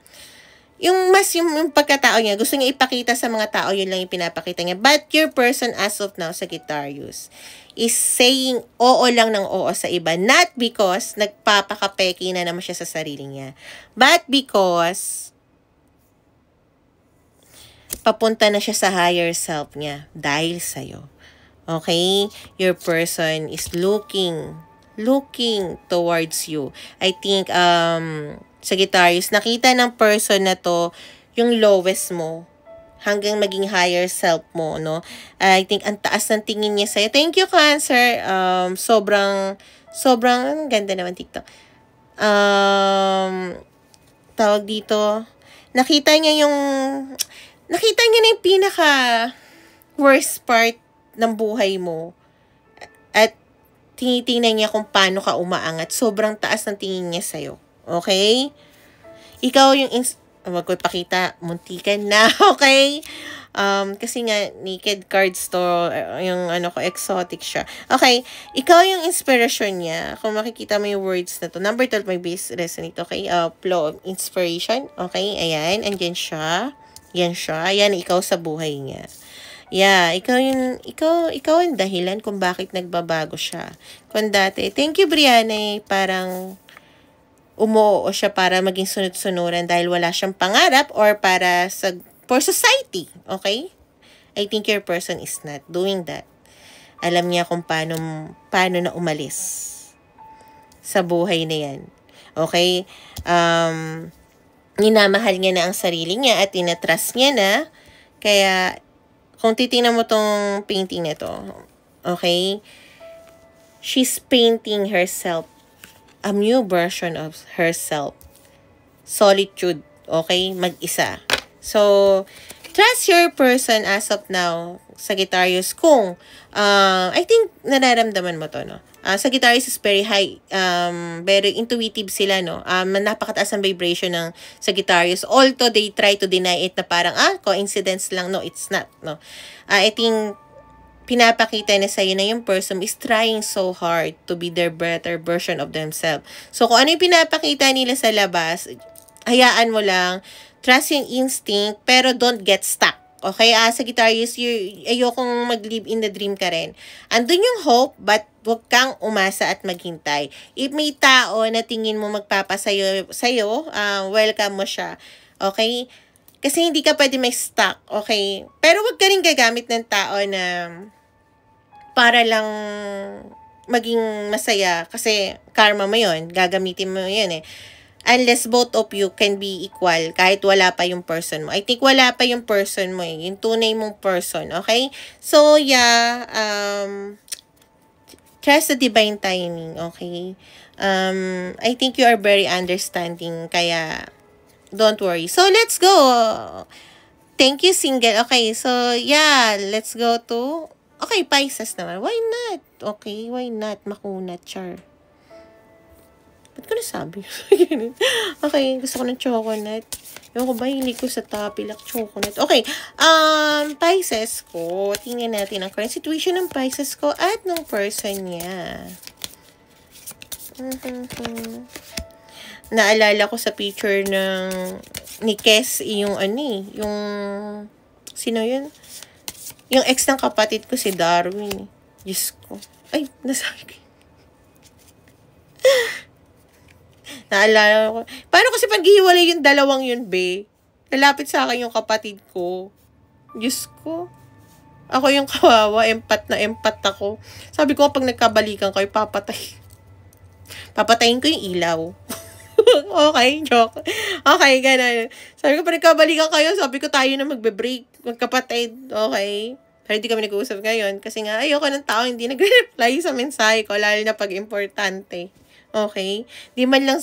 yung pagkatao niya, gusto niya ipakita sa mga tao, yun lang yung pinapakita niya. But your person as of now, Sagittarius, is saying oo lang ng oo sa iba. Not because nagpapakapeki na naman siya sa sarili niya. But because papunta na siya sa higher self niya dahil sa'yo. Okay? Your person is looking towards you. I think, Sagittarius, nakita ng person na to yung lowest mo hanggang maging higher self mo, no? I think ang taas ng tingin niya sa'yo. Thank you, Cancer. Sobrang ganda naman TikTok. Tawag dito, nakita niya na yung pinaka worst part ng buhay mo. At tinitingnan niya kung paano ka umaangat. Sobrang taas ng tingin niya sa'yo. Okay? Ikaw yung wag ko ipakita, muntikan na, okay? Kasi nga, naked card store, yung exotic siya. Okay, ikaw yung inspiration niya. Kung makikita mo yung words na to, number 12 may base resonate, okay? Flow of inspiration, okay? Ayan, andyan siya. Yan siya. Ayan, ikaw sa buhay niya. Yeah, ikaw yung dahilan kung bakit nagbabago siya. Kung dati, thank you, Brianna, parang umuo siya para maging sunod-sunuran dahil wala siyang pangarap or for society, okay? I think your person is not doing that. Alam niya kung paano na umalis sa buhay na yan. Okay? Minamahal niya na ang sarili niya at tinatrust niya na. Kaya, Kung titingnan mo tong painting nito, okay? She's painting herself, a new version of herself. Solitude, okay? Mag-isa. So, trust your person as of now, Sagittarius, kung, I think, nararamdaman mo to, no? Sagittarius is very high, very intuitive sila, no? Napakataas ang vibration ng Sagittarius. Although they try to deny it na parang, coincidence lang. No, it's not, no? I think, pinapakita na sa'yo na yung person is trying so hard to be their better version of themselves. So, kung ano yung pinapakita nila sa labas, hayaan mo lang, trust yung instinct, pero don't get stuck. Okay, Sagittarius, ayokong mag-live in the dream ka rin. Andun yung hope, but huwag kang umasa at maghintay. If may tao na tingin mo magpapasayo sa'yo, welcome mo siya. Okay? Kasi hindi ka pwede may stuck. Okay? Pero huwag ka rin gagamit ng tao na para lang maging masaya. Kasi karma mo yun. Gagamitin mo yun eh. Unless both of you can be equal kahit wala pa yung person mo. I think wala pa yung person mo eh. Yung tunay mong person. Okay? So, yeah. Trust the divine timing. Okay? I think you are very understanding. Kaya, don't worry. So, let's go. Thank you, single. Okay, so, yeah. Let's go to... Okay, Pisces naman. Why not? Okay, why not? Makunat, char. Ba't ko nasabi? Okay, gusto ko ng chocolate. Ewan ko ba, hindi ko sa tapilak chocolate. Okay, Pisces ko. Tingnan natin ang current situation ng Pisces ko at ng person niya. Naalala ko sa picture ng ni Kes, yung yung sino yun? Yung ex ng kapatid ko si Darwin. Diyos ko. Ay, nasabi ko. Naalala ko. Paano kasi pag-iwalay yung dalawang yun, be? Lalapit sa akin yung kapatid ko. Diyos ko. Ako yung kawawa. Empat na empat ako. Sabi ko, pag nagkabalikan kayo, papatayin ko yung ilaw. Okay, joke. Okay, ganun. Sabi ko, pag nagkabalikan kayo, sabi ko, tayo na magbe-break. Magkapatid. Okay. Pero hindi kami nag-uusap ngayon. Kasi nga, ayoko ng tao hindi nagre-reply sa mensahe ko. Lalo na pag importante. Okay? Di man lang,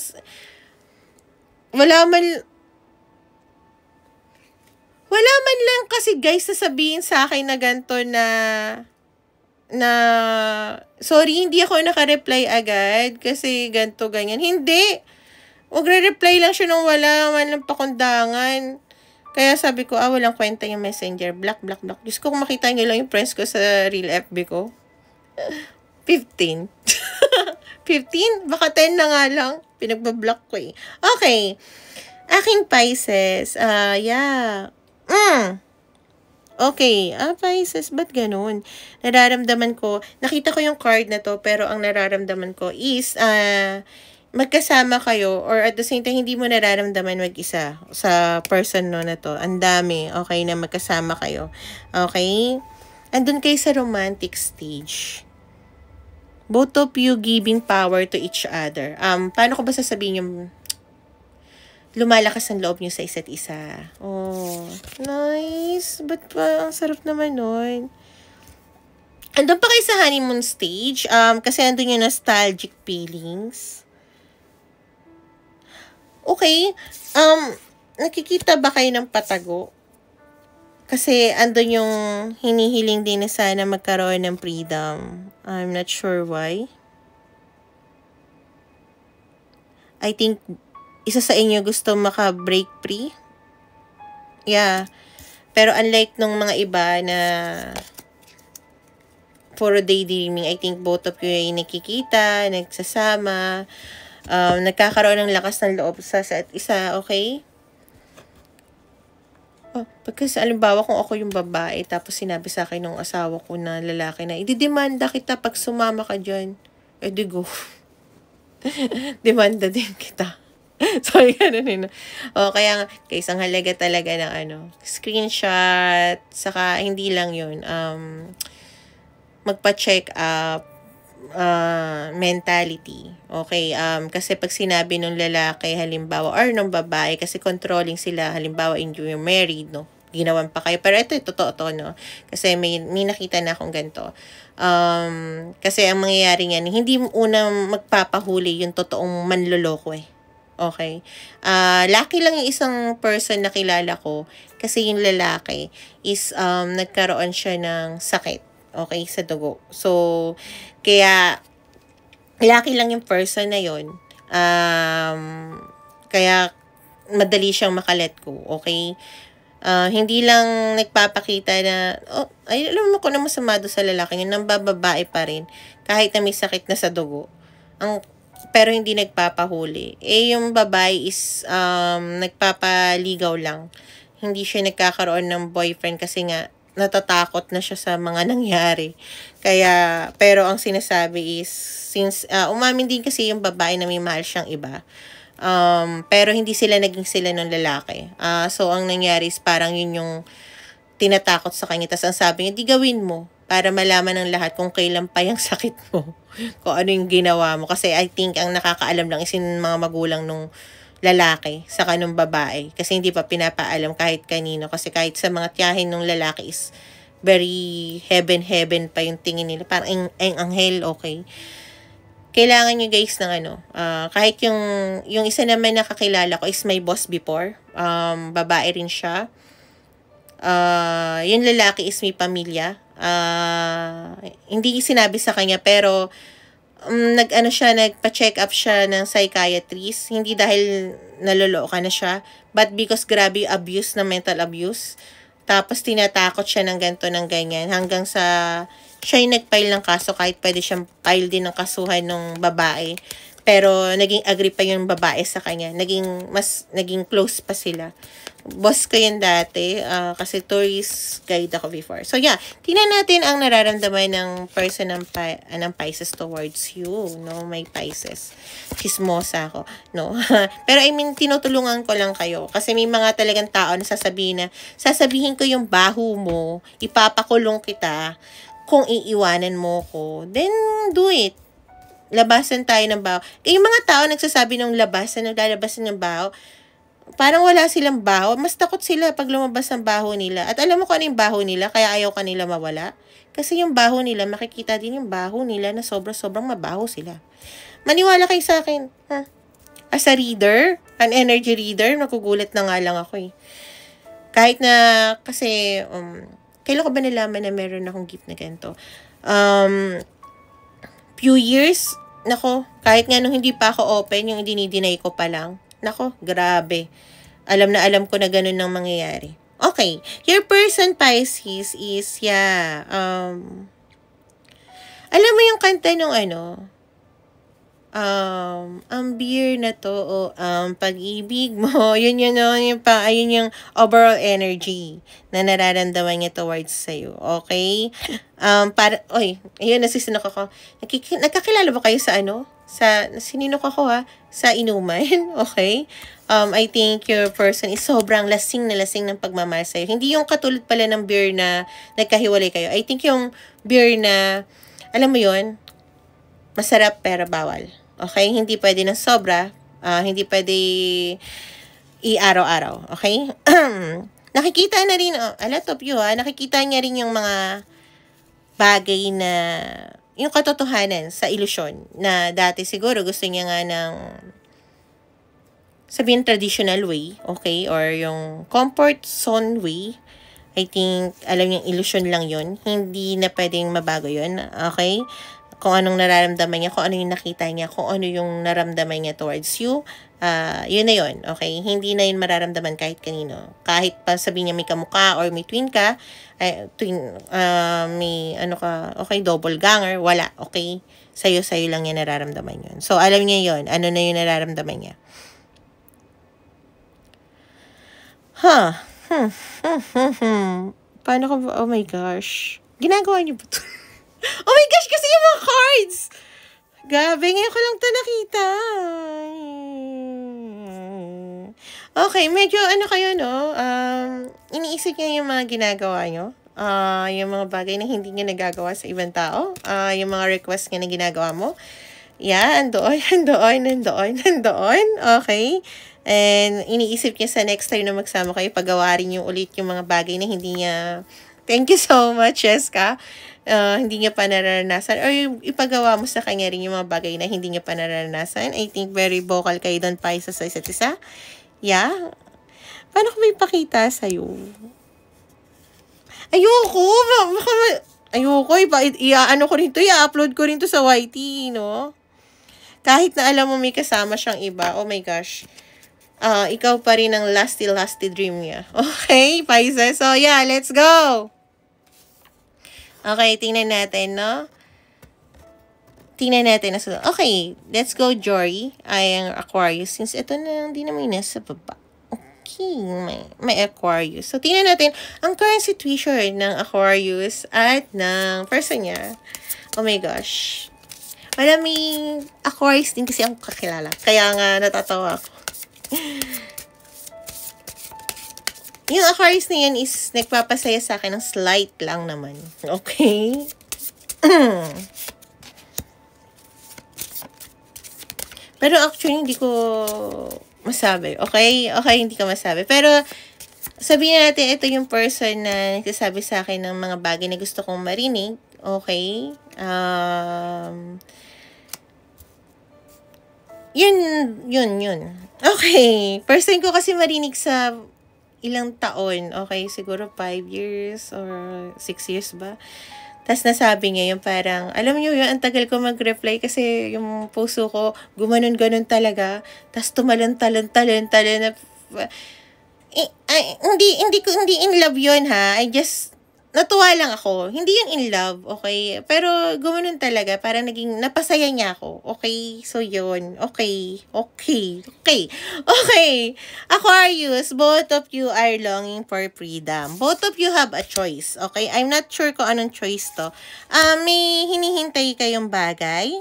wala man lang kasi guys sasabihin sa akin na ganito na sorry, hindi ako naka-reply agad kasi ganito, ganyan. Hindi. Magre-reply lang siya nung wala man lang pakundangan. Kaya sabi ko, walang kwenta yung messenger. Block. Diyos ko, kung makita nyo lang yung friends ko sa real FB ko. 15. 15? Baka 10 na nga lang. Pinagbablock ko eh. Okay. Aking Pisces. Yeah. Okay. Pisces, ba't ganun? Nararamdaman ko, nakita ko yung card na to, pero ang nararamdaman ko is, magkasama kayo, or at the same time, hindi mo nararamdaman mag-isa sa person no na to. Ang dami, okay, na magkasama kayo. Okay? Andun kayo sa romantic stage. Both of you giving power to each other. Paano ko ba sasabihin yung lumalakas ang loob nyo sa isa't isa? Oh, nice. Ba't pa? Ang sarap naman nun. Andun pa kayo sa honeymoon stage. Kasi andun yung nostalgic feelings. Okay. Nakikita ba kayo ng patago? Kasi andun yung hinihiling din na sana magkaroon ng freedom. I'm not sure why. I think isa sa inyo gusto maka-break free. Yeah. Pero unlike nung mga iba na for a daydreaming, I think both of you ay nakikita, nagsasama, nagkakaroon ng lakas ng loob sa isa, okay? Because, alimbawa, kung ako yung babae, tapos sinabi sa akin ng asawa ko na lalaki na, ididemanda kita pag sumama ka dyan. Di go. Demanda din kita. So, ganun yun. Kaya, isang halaga talaga ng screenshot, saka, hindi lang yun, magpa-check up, mentality. Okay, kasi pag sinabi ng lalaki halimbawa or ng babae kasi controlling sila halimbawa in you're married, no. ginawan pa kayo. Pero ito, totoo to, no? Kasi may nakita na akong ganito. Kasi ang mangyayari niyan, hindi unang magpapahuli yung totoong manloloko eh. Okay? Lucky lang yung isang person na kilala ko kasi yung lalaki is nagkaroon siya ng sakit. Okay? Sa dugo. So, kaya lucky lang yung person na yon. Kaya madali siyang makalet go. Okay? Hindi lang nagpapakita na, ay, alam mo ko na masama doon sa lalaki, yun nang bababae pa rin, kahit na may sakit na sa dugo. Pero hindi nagpapahuli. Yung babae is, nagpapaligaw lang. Hindi siya nagkakaroon ng boyfriend kasi nga, natatakot na siya sa mga nangyari. Kaya, pero ang sinasabi is, since, umamin din kasi yung babae na may mahal siyang iba, pero hindi sila naging sila ng lalaki. So, ang nangyari is parang yun yung tinatakot sa kanya. Tapos ang sabi niya, di gawin mo para malaman ng lahat kung kailan pa yung sakit mo. Kung ano yung ginawa mo. Kasi I think ang nakakaalam lang is yung mga magulang nung lalaki sa kanong babae. Kasi hindi pa pinapaalam kahit kanino. Kasi kahit sa mga tiyahin nung lalaki is very heaven pa yung tingin nila. Parang ang anghel, okay. Kailangan nyo guys ng kahit yung isa naman nakakilala ko is my boss before. Babae rin siya. Yung lalaki is may pamilya. Hindi sinabi sa kanya pero nagpa-check up siya ng psychiatrist. Hindi dahil naloloko na siya, but because grabe abuse na mental abuse. Tapos tinatakot siya ng ganito ng ganyan hanggang sa siya yung nag-file ng kaso kahit pwede siyang file din ng kasuhan ng babae. Pero naging agree pa yung babae sa kanya. Naging close pa sila. Boss ko yun dati kasi tourist guide ako before. So yeah, tingnan natin ang nararamdaman ng person ng Pisces towards you, no? May Pisces. Chismosa ako, no? Pero I mean, tinutulungan ko lang kayo kasi may mga talagang tao na sasabihin ko yung baho mo, ipapakulong kita kung iiwanan mo ko, then do it. Labasan tayo ng baho. Yung mga tao nagsasabi ng naglalabasan ng baho, parang wala silang baho. Mas takot sila pag lumabas ang baho nila. At alam mo kung ano yung baho nila, kaya ayaw kanila mawala? Kasi yung baho nila, makikita din yung baho nila na sobrang mabaho sila. Maniwala kayo sa akin. As a reader, an energy reader, nakugulat na nga lang ako eh. Kahit na, kasi, kailan ko ba nalaman na meron akong gift na ganito? Few years, nako, kahit nga nung hindi pa ako open, yung dinideny ko pa lang, nako, grabe. Alam ko na ganun nang mangyayari. Okay, your person Pisces is, alam mo yung kanta nung ang beer na to, pag-ibig mo, yun yung overall energy na nararamdaman niya towards sa'yo, okay? Ayun, nasisinok ako. Nagkakilala ba kayo sa sininok ako sa inuman, okay? I think your person is sobrang lasing ng pagmamahal sa'yo. Hindi yung katulad pala ng beer na nagkahiwalay kayo. I think yung beer na, alam mo yun, masarap pero bawal. Okay? Hindi pwede ng sobra. Hindi pwede i-araw-araw. Okay? Nakikita na rin, a lot of you nakikita niya rin yung mga bagay na, yung katotohanan sa ilusyon na dati siguro gusto niya nga ng sabihin traditional way, okay? Or yung comfort zone way. I think, alam niyang ilusyon lang yun. Hindi na pwedeng mabago yun. Okay? Kung anong nararamdaman niya, kung ano yung nakita niya, kung ano yung naramdaman niya towards you, yun na yun, okay? Hindi na yun mararamdaman kahit kanino. Kahit pa sabihin niya may kamukha or may twin ka, may okay, double ganger, wala, okay? Sa'yo lang yan nararamdaman yun. So, alam niya yun, ano na yung nararamdaman niya. Paano ko ba, oh my gosh, ginagawa niyo ba ito? Oh my gosh, kasi yung mga cards! Gabi, ngayon ko lang ito nakita. Okay, medyo kayo, no? Iniisip niya yung mga ginagawa nyo. Yung mga bagay na hindi niya nagagawa sa ibang tao. Yung mga request niya na ginagawa mo. Yeah, andoon. Okay. And iniisip niya sa next time na magsama kayo, pagawa rin yung ulit yung mga bagay na hindi niya. Thank you so much, Jessica. Hindi niya pa nararanasan. Or yung ipagawa mo sa kanya rin yung mga bagay na hindi niya pa nararanasan. I think very vocal kayo doon pa isa sa isa't isa. Yeah. Paano ko may pakita sa'yo? Ayoko. Ayoko. Ano ko rin to, i-upload ko rin to sa YT, no? Kahit na alam mo may kasama siyang iba. Oh my gosh. Ikaw pa rin ang lasty dream niya. Okay, Pisces? So, yeah, let's go! Okay, tingnan natin, no? Tingnan natin. Okay, let's go, Jory. Ay, ang Aquarius. Since ito na, hindi naman nasa baba. Okay, may Aquarius. So, tingnan natin ang current situation ng Aquarius at ng person niya. Oh my gosh. Maraming Aquarius din kasi akong kakilala. Kaya nga, natatawa ako. Yung Aquarius na yan is nagpapasaya sa akin ng slight lang naman. Okay? Pero actually, hindi ko masabi. Okay? Okay, hindi ko masabi. Pero, sabihin natin, ito yung person na nagsasabi sa akin ng mga bagay na gusto kong marinig. Okay? Yun. Okay. First time ko kasi marinig sa ilang taon. Okay, siguro 5 years or 6 years ba? Tapos nasabi niya yung parang, alam niyo yun, ang tagal ko mag-reply kasi yung puso ko, gumanon-ganon talaga. Tapos tumalon-talon na, hindi in love yun ha. Natuwa lang ako. Hindi yun in love, okay? Pero gumanon talaga, parang napasaya niya ako. Okay, so yun. Okay. Aquarius, both of you are longing for freedom. Both of you have a choice, okay? I'm not sure kung anong choice to. May hinihintay kayong bagay.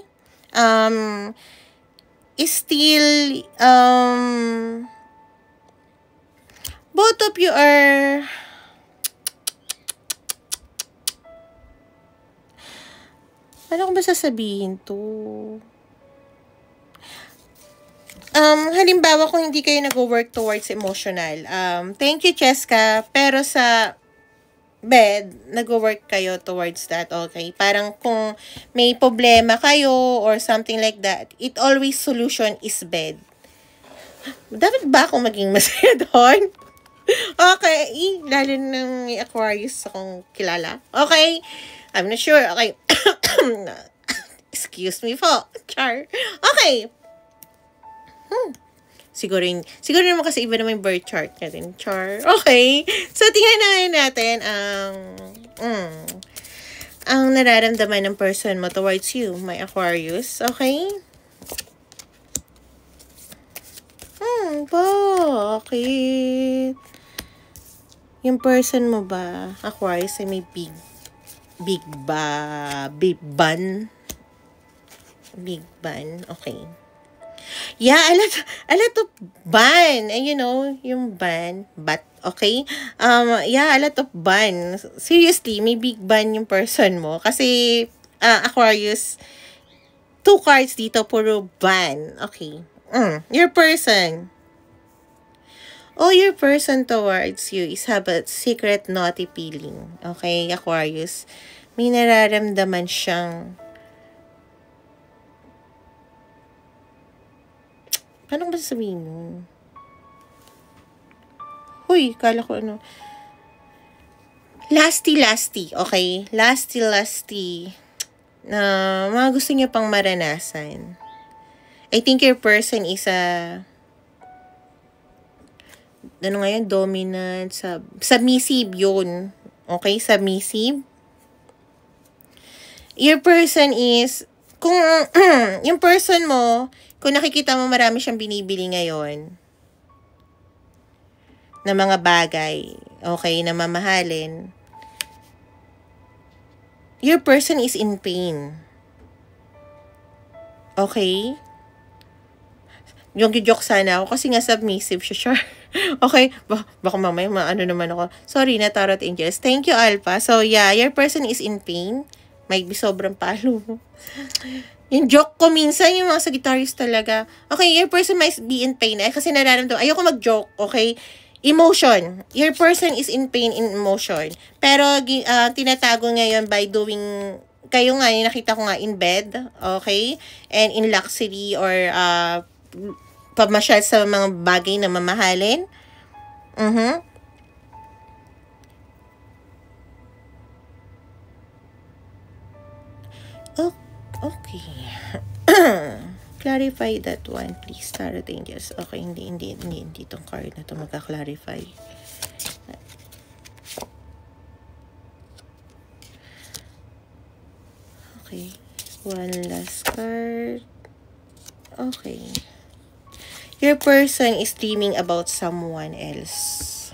Both of you are... Ano ko ba sasabihin to? Halimbawa kung hindi kayo nag-work towards emotional. Thank you, Cheska. Pero sa bed, nag-work kayo towards that, okay? Parang kung may problema kayo or something like that, it always solution is bed. Dapat ba akong maging masaya doon? Okay. Lalo ng Aquarius akong kilala. Okay. I'm not sure. Okay. Excuse me po. Char. Okay. Siguro naman kasi iba naman yung birth chart natin. Char. Okay. So, tingnan natin ang nararamdaman ng person mo towards you, my Aquarius. Okay? Bakit? Yung person mo ba, Aquarius, ay may big ban. Okay. Yeah, a lot of ban. And you know, yung ban, but, okay? Yeah, a lot of ban. Seriously, may big ban yung person mo. Kasi, Aquarius, 2 cards dito, puro ban. Okay. Your person. Your person towards you is have a secret naughty feeling. Okay, Aquarius. May nararamdaman siyang... Paano ba sasabihin mo? Huy, kala ko ano. Lasty. Okay? Lasty. Na mga gusto niya pang maranasan. I think your person is dominant, submissive yun. Okay, submissive. Your person is, kung yung person mo, kung nakikita mo marami siyang binibili ngayon na mga bagay, okay, na mamahalin, your person is in pain. Okay? Yung joke sana ako kasi nga submissive siya. Okay? Baka mamaya maano naman ako. Sorry na, Tarot Angels. Thank you, Alpha. So, yeah, your person is in pain. Might be sobrang palo. Yung joke ko minsan, yung mga Sagittarius talaga. Okay, your person might be in pain. Kasi nararamdaman, ayoko mag-joke, okay? Emotion. Your person is in pain in emotion. Pero, tinatago ngayon by doing, kayo nga, yung nakita ko nga, in bed, okay? And in luxury or, pamasyal sa mga bagay na mamahalin. Oh, okay. Clarify that one, please, Tarot Angels. Okay, hindi itong card na to magka-clarify. Okay, one last card. Okay. Your person is dreaming about someone else.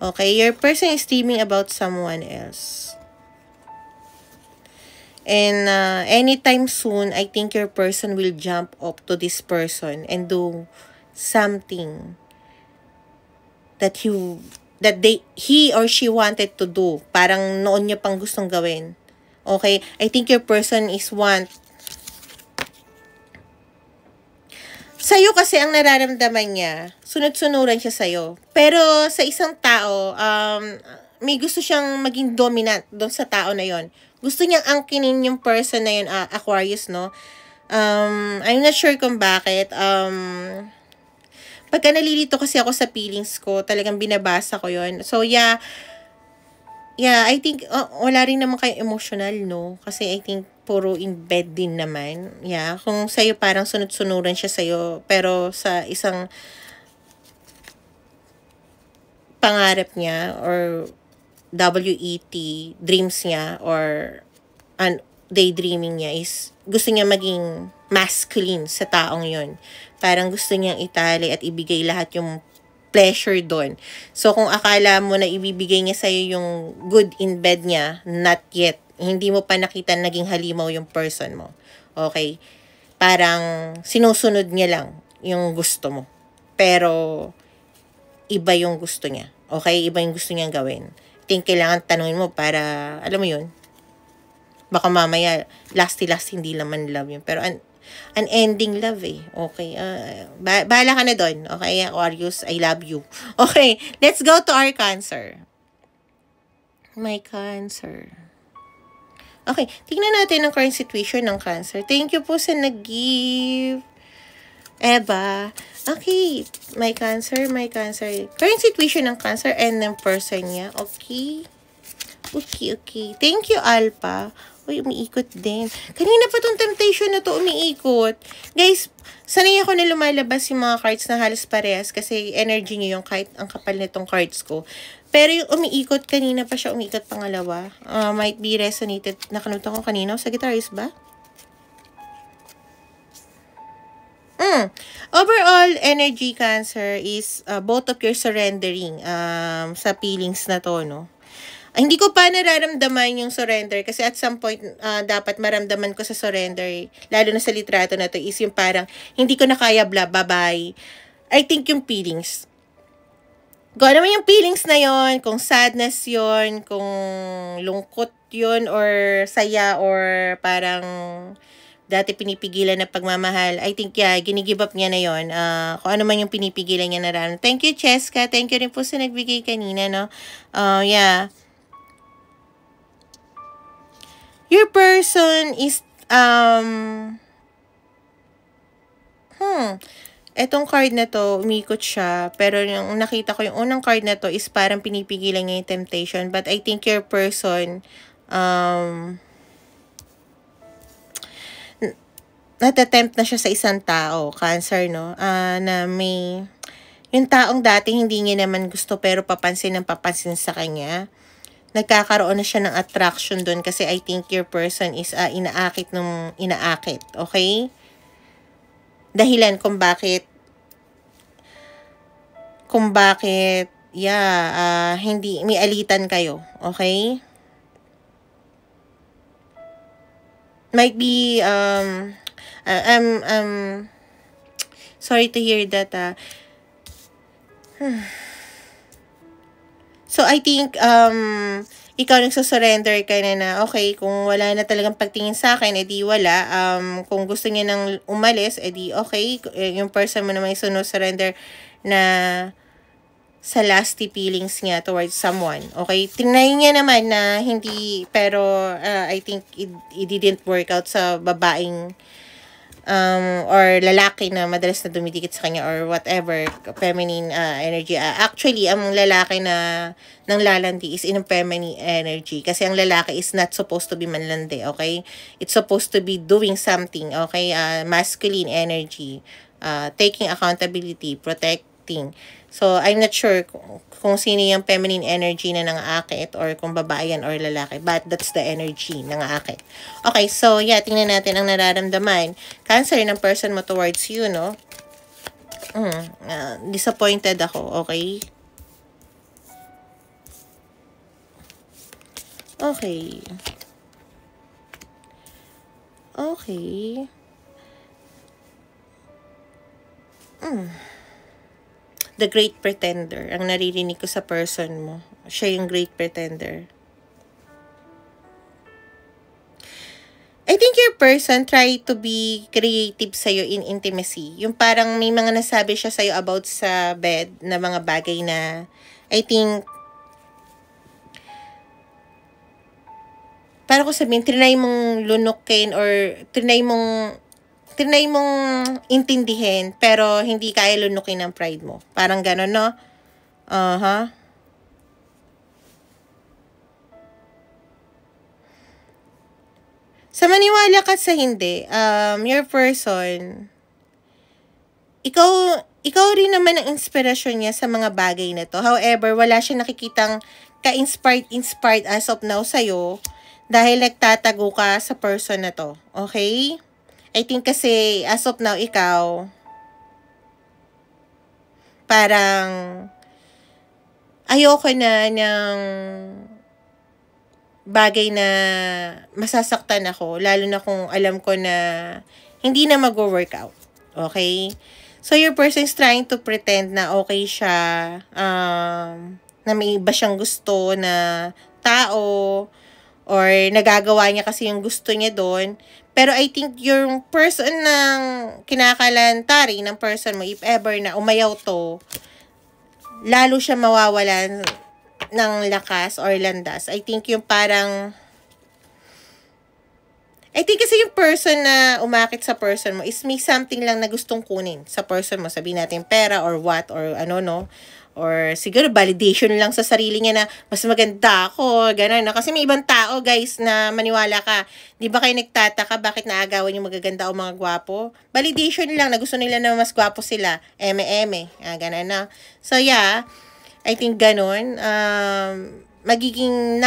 Okay, your person is dreaming about someone else. And anytime soon, I think your person will jump up to this person and do something that he or she wanted to do. Parang noon niya pang gustong gawin. Okay? I think your person is sa'yo kasi ang nararamdaman niya, sunod-sunuran siya sa'yo. Pero sa isang tao, may gusto siyang maging dominant doon sa tao na yon. Gusto niyang angkinin yung person na yun, Aquarius, no? I'm not sure kung bakit. Pagka nalilito kasi ako sa feelings ko, talagang binabasa ko yon. So, yeah, I think, wala rin naman kayo emotional, no? Kasi I think, puro in bed din naman. Yeah, kung sa'yo parang sunod-sunuran siya sa'yo, pero sa isang pangarap niya, or WET, dreams niya, or daydreaming niya is, gusto niya maging masculine sa taong yon. Parang gusto niyang itali at ibigay lahat yung pleasure doon. So, kung akala mo na ibibigay niya sa'yo yung good in bed niya, not yet. Hindi mo pa nakita naging halimaw yung person mo. Okay? Parang sinusunod niya lang yung gusto mo. Pero, iba yung gusto niya. Okay? Iba yung gusto niyang gawin. Think kailangan tanungin mo para, alam mo yun, baka mamaya, lasty hindi naman love yun. Pero, unending love eh. Okay? Bahala ka na doon. Okay, Aquarius, I love you. Okay, let's go to our Cancer. My Cancer. Okay, tingnan natin ang current situation ng Cancer. Thank you po sa nag-give. Eva. Okay, my Cancer. Current situation ng Cancer and ng person niya. Okay. Thank you, Alpha. Uy, umiikot din. Kanina pa tong temptation na to umiikot. Guys, sanay ako na lumalabas yung mga cards na halos parehas kasi energy nyo yung kahit ang kapal nitong cards ko. Pero yung umiikot, kanina pa siya umiikot pangalawa. Might be resonated. Nakanutan ko kanina. Sagittarius ba? Overall, energy, Cancer, is both of your surrendering sa feelings na to, no? Hindi ko pa nararamdaman yung surrender kasi at some point, dapat maramdaman ko sa surrender, lalo na sa litrato na to, is yung parang, hindi ko na kaya, blah, bye-bye. I think yung feelings. Kung ano man yung feelings na yon, kung sadness yon, kung lungkot yon, or saya, or parang dati pinipigilan na pagmamahal, I think, yeah, ginigive up niya na yon. Kung ano man yung pinipigilan niya na rin. Thank you, Cheska. Thank you rin po sa nagbigay kanina, no? Yeah. Your person is, etong card na to, umikot siya, pero yung nakita ko, yung unang card na to is parang pinipigilan niya yung temptation, but I think your person, natatempt na siya sa isang tao, Cancer, no? Na may, yung taong dati hindi niya naman gusto, pero papansin sa kanya. Nagkakaroon na siya ng attraction doon kasi I think your person is inaakit, okay? Dahilan kung bakit, hindi, may alitan kayo, okay? Might be, sorry to hear that, So, I think, ikaw nagsusurrender ka na okay, kung wala na talagang pagtingin sa akin, edi wala. Kung gusto niya nang umalis, edi okay. Yung person mo naman surrender na sa lasty feelings niya towards someone. Okay? Tinry niya naman na hindi, pero I think it didn't work out sa babaeng or lalaki na madalas na dumidikit sa kanya or whatever, feminine energy. Actually, ang lalaki na nang lalandi is in feminine energy. Kasi ang lalaki is not supposed to be manlandi, okay? It's supposed to be doing something, okay? Masculine energy, taking accountability, protecting. So, I'm not sure kung sino yung feminine energy na nangaakit or kung babae yan or lalaki. But that's the energy nangaakit. Okay, so yeah, tingnan natin ang nararamdaman. Cancer ng person mo towards you, no? Disappointed ako, okay? Okay. Okay. The Great Pretender. Ang naririnig ko sa person mo. Siya yung Great Pretender. I think your person try to be creative sa'yo in intimacy. Yung parang may mga nasabi siya sa'yo about sa bed na mga bagay na I think para ko sabihin, trinay mong lunukin or trinay mong intindihin, pero hindi kaya lunukin ng pride mo. Parang gano'n, no? Sa maniwala ka sa hindi, your person, ikaw rin naman ang inspirasyon niya sa mga bagay na to. However, wala siya nakikitang ka-inspired as of now sa'yo dahil nagtatago ka sa person na to. Okay? I think kasi as of now, ikaw, parang ayoko na ng bagay na masasaktan ako, lalo na kung alam ko na hindi na mag-workout. Okay? So, your person is trying to pretend na okay siya, na may iba siyang gusto na tao, or nagagawa niya kasi yung gusto niya doon. Pero I think yung person ng kinakalantari ng person mo, if ever na umayaw to, lalo siya mawawalan ng lakas or landas. I think yung parang kasi yung person na umakit sa person mo is may something lang na gustong kunin sa person mo. Sabihin natin pera or what or ano, no? Or siguro validation lang sa sarili niya na mas maganda ako, gano'n, no? Kasi may ibang tao, guys, na maniwala ka. Di ba kayo nagtataka bakit naagawan yung magaganda o mga gwapo? Validation lang na gusto nila na mas gwapo sila. Eme-eme. Gano'n, no? So, yeah. I think gano'n. Magiging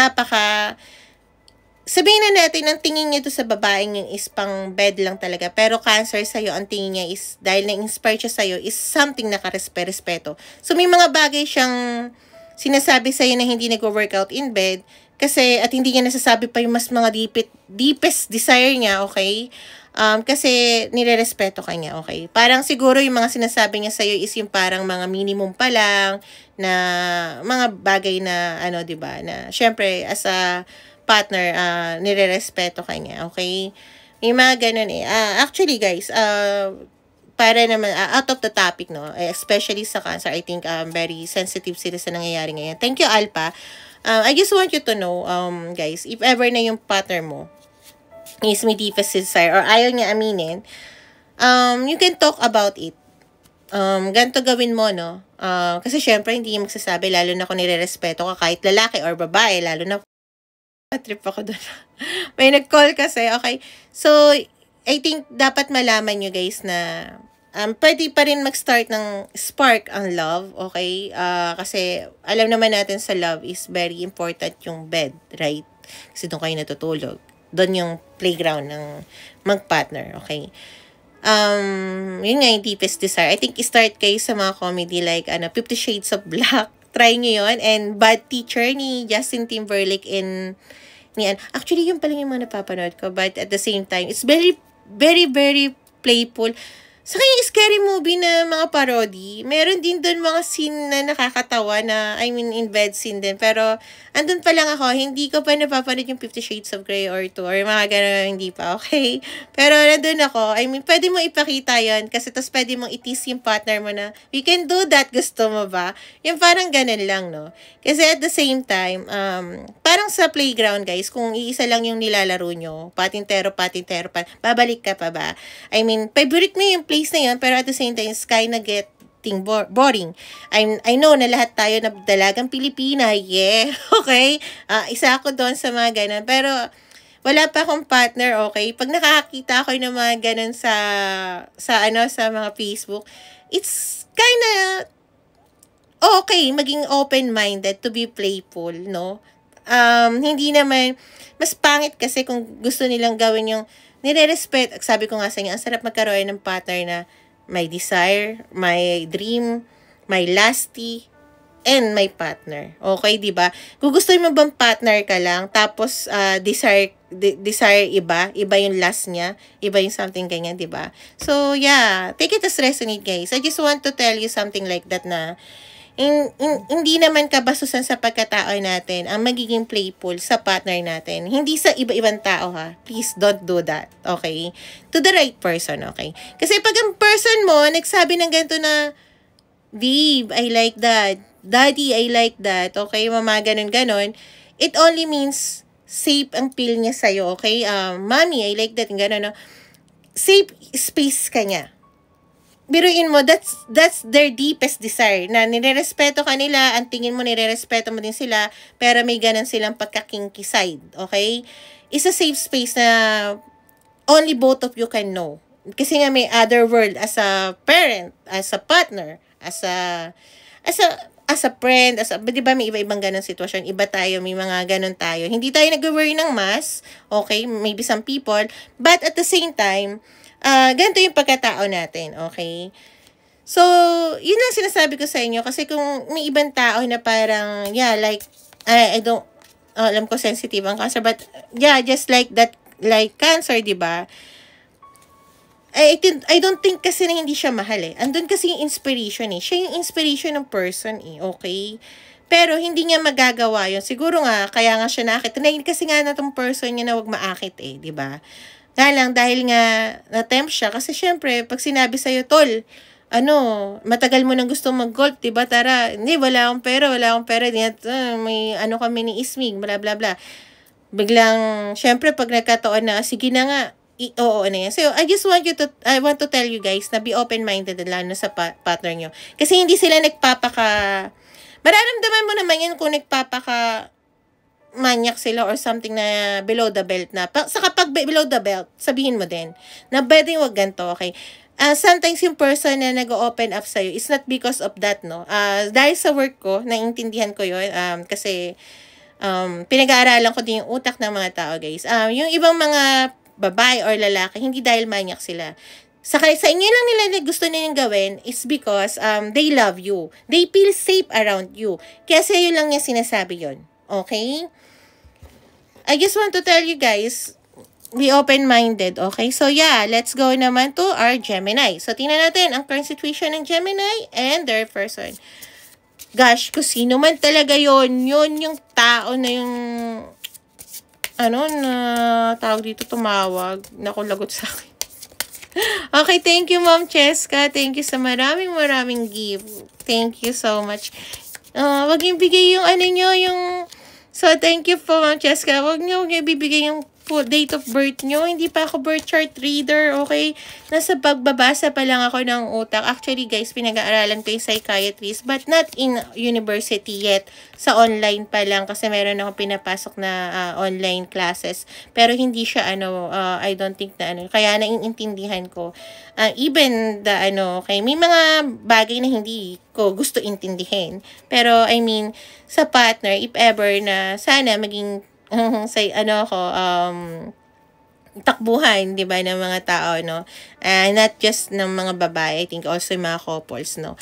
sabihin na natin, ang tingin niya to sa babaeng yun is pang bed lang talaga. Pero Cancer sa'yo, ang tingin niya is, dahil na-inspire siya sa'yo, is something nakarespeto. So, may mga bagay siyang sinasabi sa'yo na hindi nag-workout in bed. Kasi, at hindi niya nasasabi pa yung mas mga deepest desire niya, okay? Kasi, nire-respeto ka niya, okay? Parang siguro yung mga sinasabi niya sa'yo is yung parang mga minimum pa lang, na mga bagay na, ano, diba, na, syempre, as a partner, nire-respeto ka niya, okay? May mga ganun eh. Actually, guys, para naman, out of the topic, no? Especially sa Cancer, I think, very sensitive sila sa nangyayari ngayon. Thank you, Alpha. I just want you to know, guys, if ever na yung partner mo is may deepest desire or ayaw niya aminin, you can talk about it. Ganito gawin mo, no? Kasi syempre, hindi niya magsasabi, lalo na kung nire-respeto ka, kahit lalaki or babae, lalo na trip ako doon. May nag-call kasi, okay? So, I think dapat malaman nyo guys na pwede pa rin mag-start ng spark ang love, okay? Kasi alam naman natin sa love is very important yung bed, right? Kasi doon kayo natutulog. Doon yung playground ng mag-partner, okay? Yun nga yung deepest desire. I think start kayo sa mga comedy like 50 Shades of Black. Try nyo yun. And Bad Teacher ni Justin Timberlake actually, yun pala yung mga napapanood ko. But at the same time, it's very, very, very playful. Sa kaya scary movie na mga parody, meron din doon mga scene na nakakatawa na, I mean, in bed scene din. Pero, andun pa lang ako, hindi ko pa napapanood yung 50 Shades of Grey or 2 or mga gano'n, hindi pa, okay? Pero, nandun ako, I mean, pwede mo ipakita yon kasi tas pwede mong itis yung partner mo na, we can do that, gusto mo ba? Yung parang ganun lang, no? Kasi at the same time, parang sa playground, guys, kung iisa lang yung nilalaro nyo, patintero, babalik ka pa ba? I mean, favorite mo yung place na yun, pero at the same time, sky na getting boring. I know na lahat tayo na dalagang Pilipina, yeah, okay? Isa ako doon sa mga ganun, pero wala pa akong partner, okay? Pag nakakita ako ng mga ganun sa mga Facebook, it's kinda okay, maging open-minded to be playful, no? Hindi naman, mas pangit kasi kung gusto nilang gawin yung nire-respect. Sabi ko nga sa inyo, ang sarap magkaroon ng partner na may desire, may dream, may lasty, and may partner. Okay, di ba? Kung gusto mo bang partner ka lang, tapos desire iba yung last niya, iba yung something ganyan, di ba? So, yeah, take it as resonate, guys. I just want to tell you something like that na hindi naman kabastusan sa pagkatao natin ang magiging playful sa partner natin. Hindi sa iba-ibang tao, ha. Please don't do that, okay? To the right person, okay? Kasi pag ang person mo nagsabi ng ganito na, babe, I like that. Daddy, I like that. Okay, mama, ganun. It only means safe ang feel niya sa'yo, okay? Mommy, I like that. Ganun, no? Safe space ka niya. Biruin mo, that's their deepest desire, na nirerespeto ka nila, ang tingin mo nirerespeto mo din sila, pero may ganun silang pagka-kinky side, okay? It's a safe space na only both of you can know. Kasi nga may other world as a parent, as a partner, as a friend, di ba may iba-ibang ganun sitwasyon, iba tayo, may mga ganun tayo. Hindi tayo nag-worry ng mass, okay? Maybe some people, but at the same time, ganito yung pagkatao natin, okay? So, yun lang sinasabi ko sa inyo. Kasi kung may ibang tao na parang, yeah, like, I don't, alam ko sensitive ang cancer, but, yeah, just like that, like cancer, di ba? I don't think kasi na hindi siya mahal eh. Andun kasi yung inspiration eh. Siya yung inspiration ng person eh, okay? Pero hindi niya magagawa yun. Siguro nga, kaya nga siya nakit. Kasi nga na tong person niya na wag maakit eh, di ba? Nga lang, dahil nga na-tempt siya. Kasi syempre, pag sinabi sa'yo, tol, matagal mo nang gusto mag-golf, diba? Tara, hindi, wala akong pera. May kami ni Ismig, bla bla bla. Biglang, syempre, pag nagkataon na, sige na nga, oo na yan. So, I want to tell you guys na be open-minded lalo sa partner nyo. Kasi hindi sila mararamdaman mo naman yan kung manyak sila or something na below the belt na. Kapag below the belt, sabihin mo din na pwede wag ganito, okay? Sometimes yung person na nag-open up sa'yo, it's not because of that, no? Dahil sa work ko, naiintindihan ko yun, kasi pinag-aaralan ko din yung utak ng mga tao, guys. Yung ibang mga babae or lalaki, hindi dahil manyak sila. Sa inyo lang nila gusto nilang gawin is because they love you. They feel safe around you. Kaya sa'yo lang yung sinasabi yun. Okay? I just want to tell you guys, be open-minded, okay? So, yeah, let's go naman to our Gemini. So, tingnan natin ang current situation ng Gemini and their person. Gosh, kung sino man talaga yun yung tao na yung, na tawag dito, tumawag. Naku, lagot sa akin. Okay, thank you, Ma'am Cheska. Thank you sa maraming gift. Thank you so much. Wag yung bigay yung So, thank you po, Ma'am Cheska. Huwag niyo ibibigay yung date of birth nyo. Hindi pa ako birth chart reader, okay? Nasa pagbabasa pa lang ako ng utak. Actually, guys, pinag-aaralan ko yung psychiatrist, but not in university yet. Sa online pa lang, kasi meron ako pinapasok na online classes. Pero hindi siya, I don't think na kaya naiintindihan ko. Even okay, may mga bagay na hindi ko gusto intindihin. Pero, I mean, sa partner, if ever na sana maging takbuhan, di ba, ng mga tao, no? Not just ng mga babae, I think also yung mga couples, no?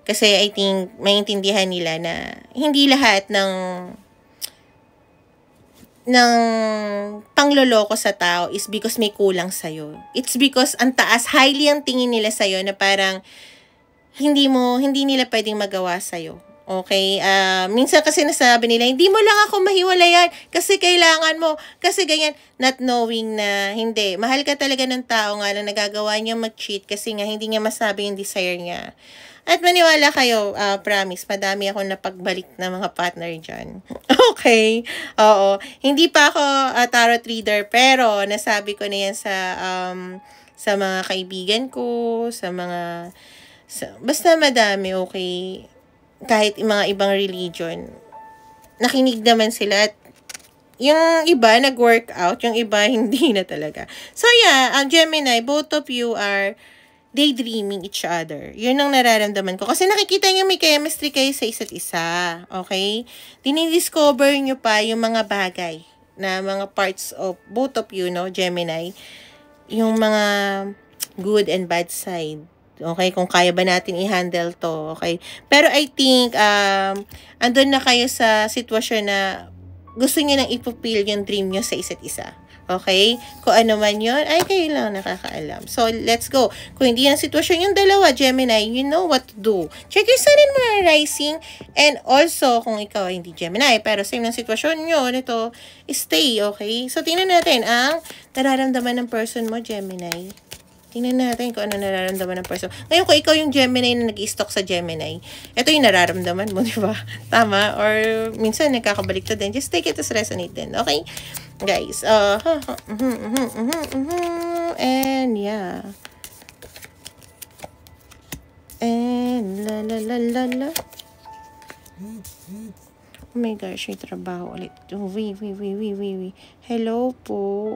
Kasi I think maintindihan nila na hindi lahat ng ng pangloloko sa tao is because may kulang sa'yo. It's because ang taas, highly ang tingin nila sa'yo na parang hindi nila pwedeng magawa sa'yo. Okay? Minsan kasi nasabi nila, hindi mo lang ako mahiwalayan kasi kailangan mo, kasi ganyan, not knowing na hindi. Mahal ka talaga ng tao nga lang nagagawa niya mag-cheat kasi nga hindi niya masabi yung desire niya. At maniwala kayo, promise, madami akong napagbalik na mga partner dyan. Okay? Oo. Hindi pa ako tarot reader, pero nasabi ko na yan sa mga kaibigan ko, basta madami, okay? Kahit mga ibang religion. Nakinig naman sila at yung iba nag-work out, yung iba hindi na talaga. So yeah, Gemini, both of you are daydreaming each other. Yun ang nararamdaman ko. Kasi nakikita niyo may chemistry kayo sa isa't isa. Okay? Dinidiscover niyo pa yung mga bagay na mga parts of both of you, no, Gemini. Yung mga good and bad side. Okay? Kung kaya ba natin i-handle to. Okay? Pero I think, andun na kayo sa sitwasyon na gusto niyo nang ipupil yung dream niyo sa isa't isa. Okay? Kung ano man yun, ay kayo lang nakakaalam. So, let's go. Kung hindi yung sitwasyon yung dalawa, Gemini, you know what to do. Check your sun and moon rising. And also, kung ikaw ay hindi Gemini, pero same ng sitwasyon nyo, nito, stay, okay? So, tingnan natin ang nararamdaman ng person mo, Gemini. Tingnan natin kung ano nararamdaman ng person. Ngayon, kung ikaw yung Gemini na nag-i-stalk sa Gemini, ito yung nararamdaman mo, di ba? Tama? Or minsan, nagkakabaliktad din. Just take it as resonate din. Okay? Guys. And yeah. And la. Oh my gosh, may trabaho ulit. Oh, wait. Hello po.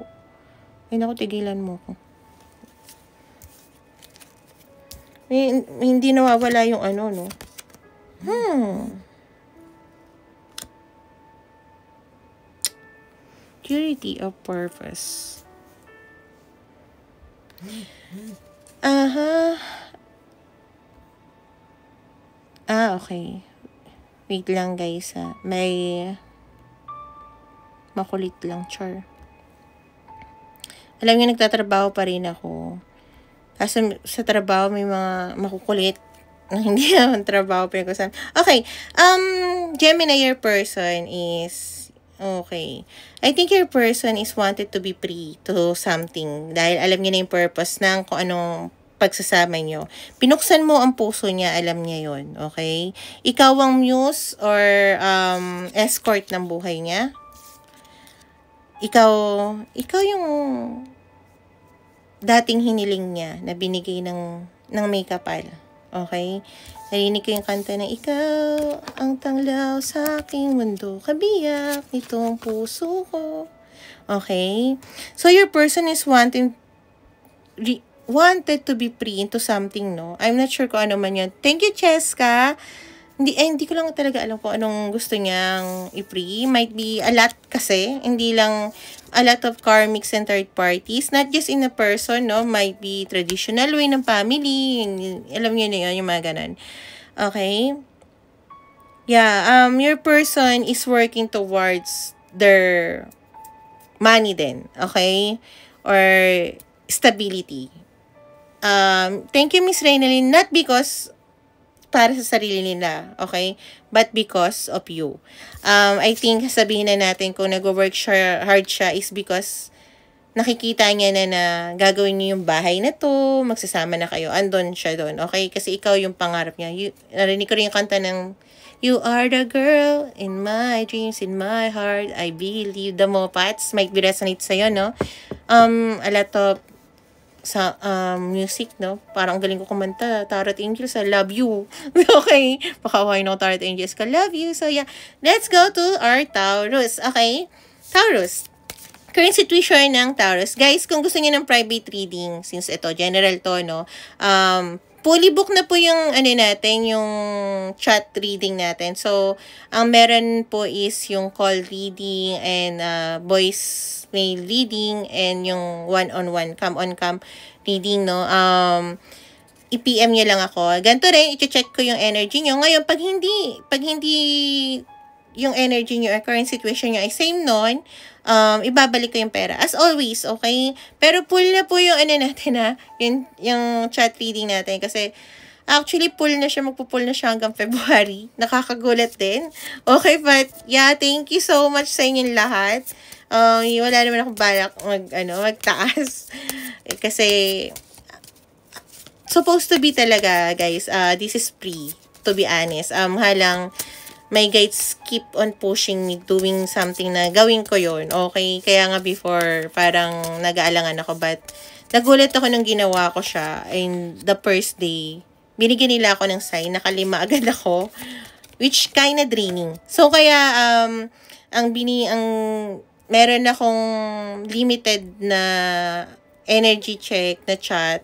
Ay, naku, tigilan mo ko. Hindi nawawala yung ano, no? Purity of purpose. Okay. Wait lang, guys, ha. May makulit lang, char. Alam niyo, nagtatrabaho pa rin ako. Kasi sa trabaho may mga makukulit na hindi naman trabaho pinag-usapan. Okay. Gemini, your person is okay. I think your person is wanted to be free to something dahil alam niya na yung purpose ng kung anong pagsasama nyo. Pinuksan mo ang puso niya, alam niya yon. Okay? Ikaw ang muse or escort ng buhay niya. Ikaw yung dating hiniling niya na binigay ng may kapal. Okay? Narinig ko yung kanta na, ikaw ang tanglaw sa aking mundo, kabiyak nitong puso ko. Okay? So, your person is wanted to be free into something, no? I'm not sure kung ano man yun. Thank you, Cheska. Hindi ko lang talaga alam kung anong gusto niyang i-free. Might be a lot kasi. Hindi lang a lot of karmics and third parties. Not just in a person, no? Might be traditional way ng family. Alam niyo na yun, yung mga ganun. Okay? Yeah, your person is working towards their money din. Okay? Or stability. Thank you, Miss Reynalyn. Not because para sa sarili nila, okay? But because of you. I think sabihin na natin kung nag-work hard siya is because nakikita niya na gagawin niyo yung bahay na to, magsasama na kayo, andon siya doon, okay? Kasi ikaw yung pangarap niya. Narinig ko rin yung kanta ng You are the girl in my dreams, in my heart, I believe. The Mopats might be resonate sa'yo, no? A lot of sa music, no? Parang galing ko kumanta. Tarot Angels, I love you. Okay? Pakaway no, Tarot Angels ka, love you. So, yeah. Let's go to our Taurus. Okay? Taurus. Current situation ng Taurus. Guys, kung gusto niyo ng private reading, since ito, general to, no? Fully book na po yung, natin, yung chat reading natin. So, ang meron po is yung call reading and voice mail reading and yung one-on-one, cam-on-cam reading, no? I-PM nyo lang ako. Ganito rin, i-check ko yung energy nyo. Ngayon, pag hindi yung energy nyo or current situation nyo ay same nun, ibabalik ko yung pera. As always, okay? Pero full na po yung ano natin ha, yung chat reading natin. Kasi, actually, full na siya, magpo-full na siya hanggang February. Nakakagulat din. Okay, but, yeah, thank you so much sa inyong lahat. Wala naman akong balak magtaas. Kasi, supposed to be talaga, guys, this is free, to be honest. Halang, my guides keep on pushing me doing something na gawin ko yon. Okay? Kaya nga before, parang nag-aalangan ako. But, nagulat ako nung ginawa ko siya. And the first day, binigyan nila ako ng sign. Nakalima agad ako. Which kinda draining. So, kaya, meron akong limited na energy check na chat.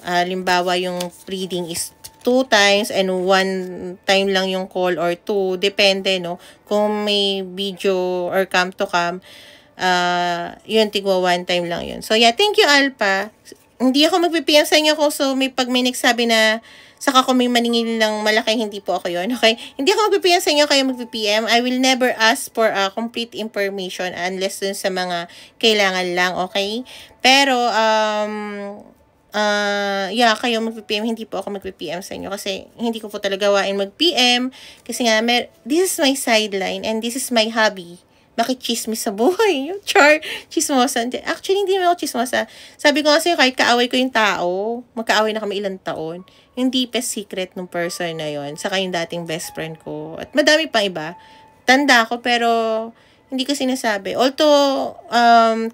Limbawa, yung reading is 2 times and 1 time lang yung call or 2. Depende, no? Kung may video or cam to cam, yun, tigwa 1 time lang yun. So, yeah, thank you, Alpha. Hindi ako magpipiyam sa inyo so pag may nagsabi na saka ko may maningil ng malaki, hindi po ako yun, okay? Hindi ako magpipiyam sa inyo, kaya magpipm. I will never ask for complete information unless dun sa mga kailangan lang, okay? Pero, yeah, kayo mag-PM, hindi po ako mag-PM sa inyo kasi hindi ko po talaga gawain mag-PM kasi nga, this is my sideline and this is my hobby. Makichismis sa buhay. Char, chismosa. Actually, hindi naman ako chismosa. Sabi ko kasi kahit kaaway ko yung tao, magkaaway na kami ilang taon, yung deepest secret ng person na yon, saka yung dating best friend ko. At madami pa iba. Tanda ko pero hindi ko sinasabi. Although,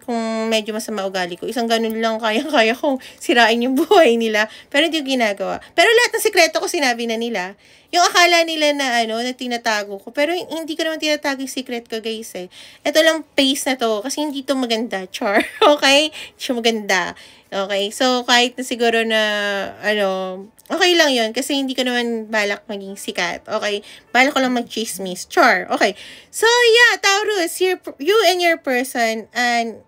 kung medyo masama ugali ko, isang ganun lang kaya kong sirain yung buhay nila. Pero hindi ko ginagawa. Pero lahat ng sikreto ko sinabi na nila. Yung akala nila na na tinatago ko. Pero hindi ko naman tinatago yung secret ko, guys, eh. Ito lang face na to. Kasi hindi to maganda. Char. Okay? Hindi siya maganda. Okay? So, kahit na siguro na, okay lang yun. Kasi hindi ko naman balak maging sikat. Okay? Balak ko lang mag-chismis. Char. Okay. So, yeah, Taurus, you and your person, and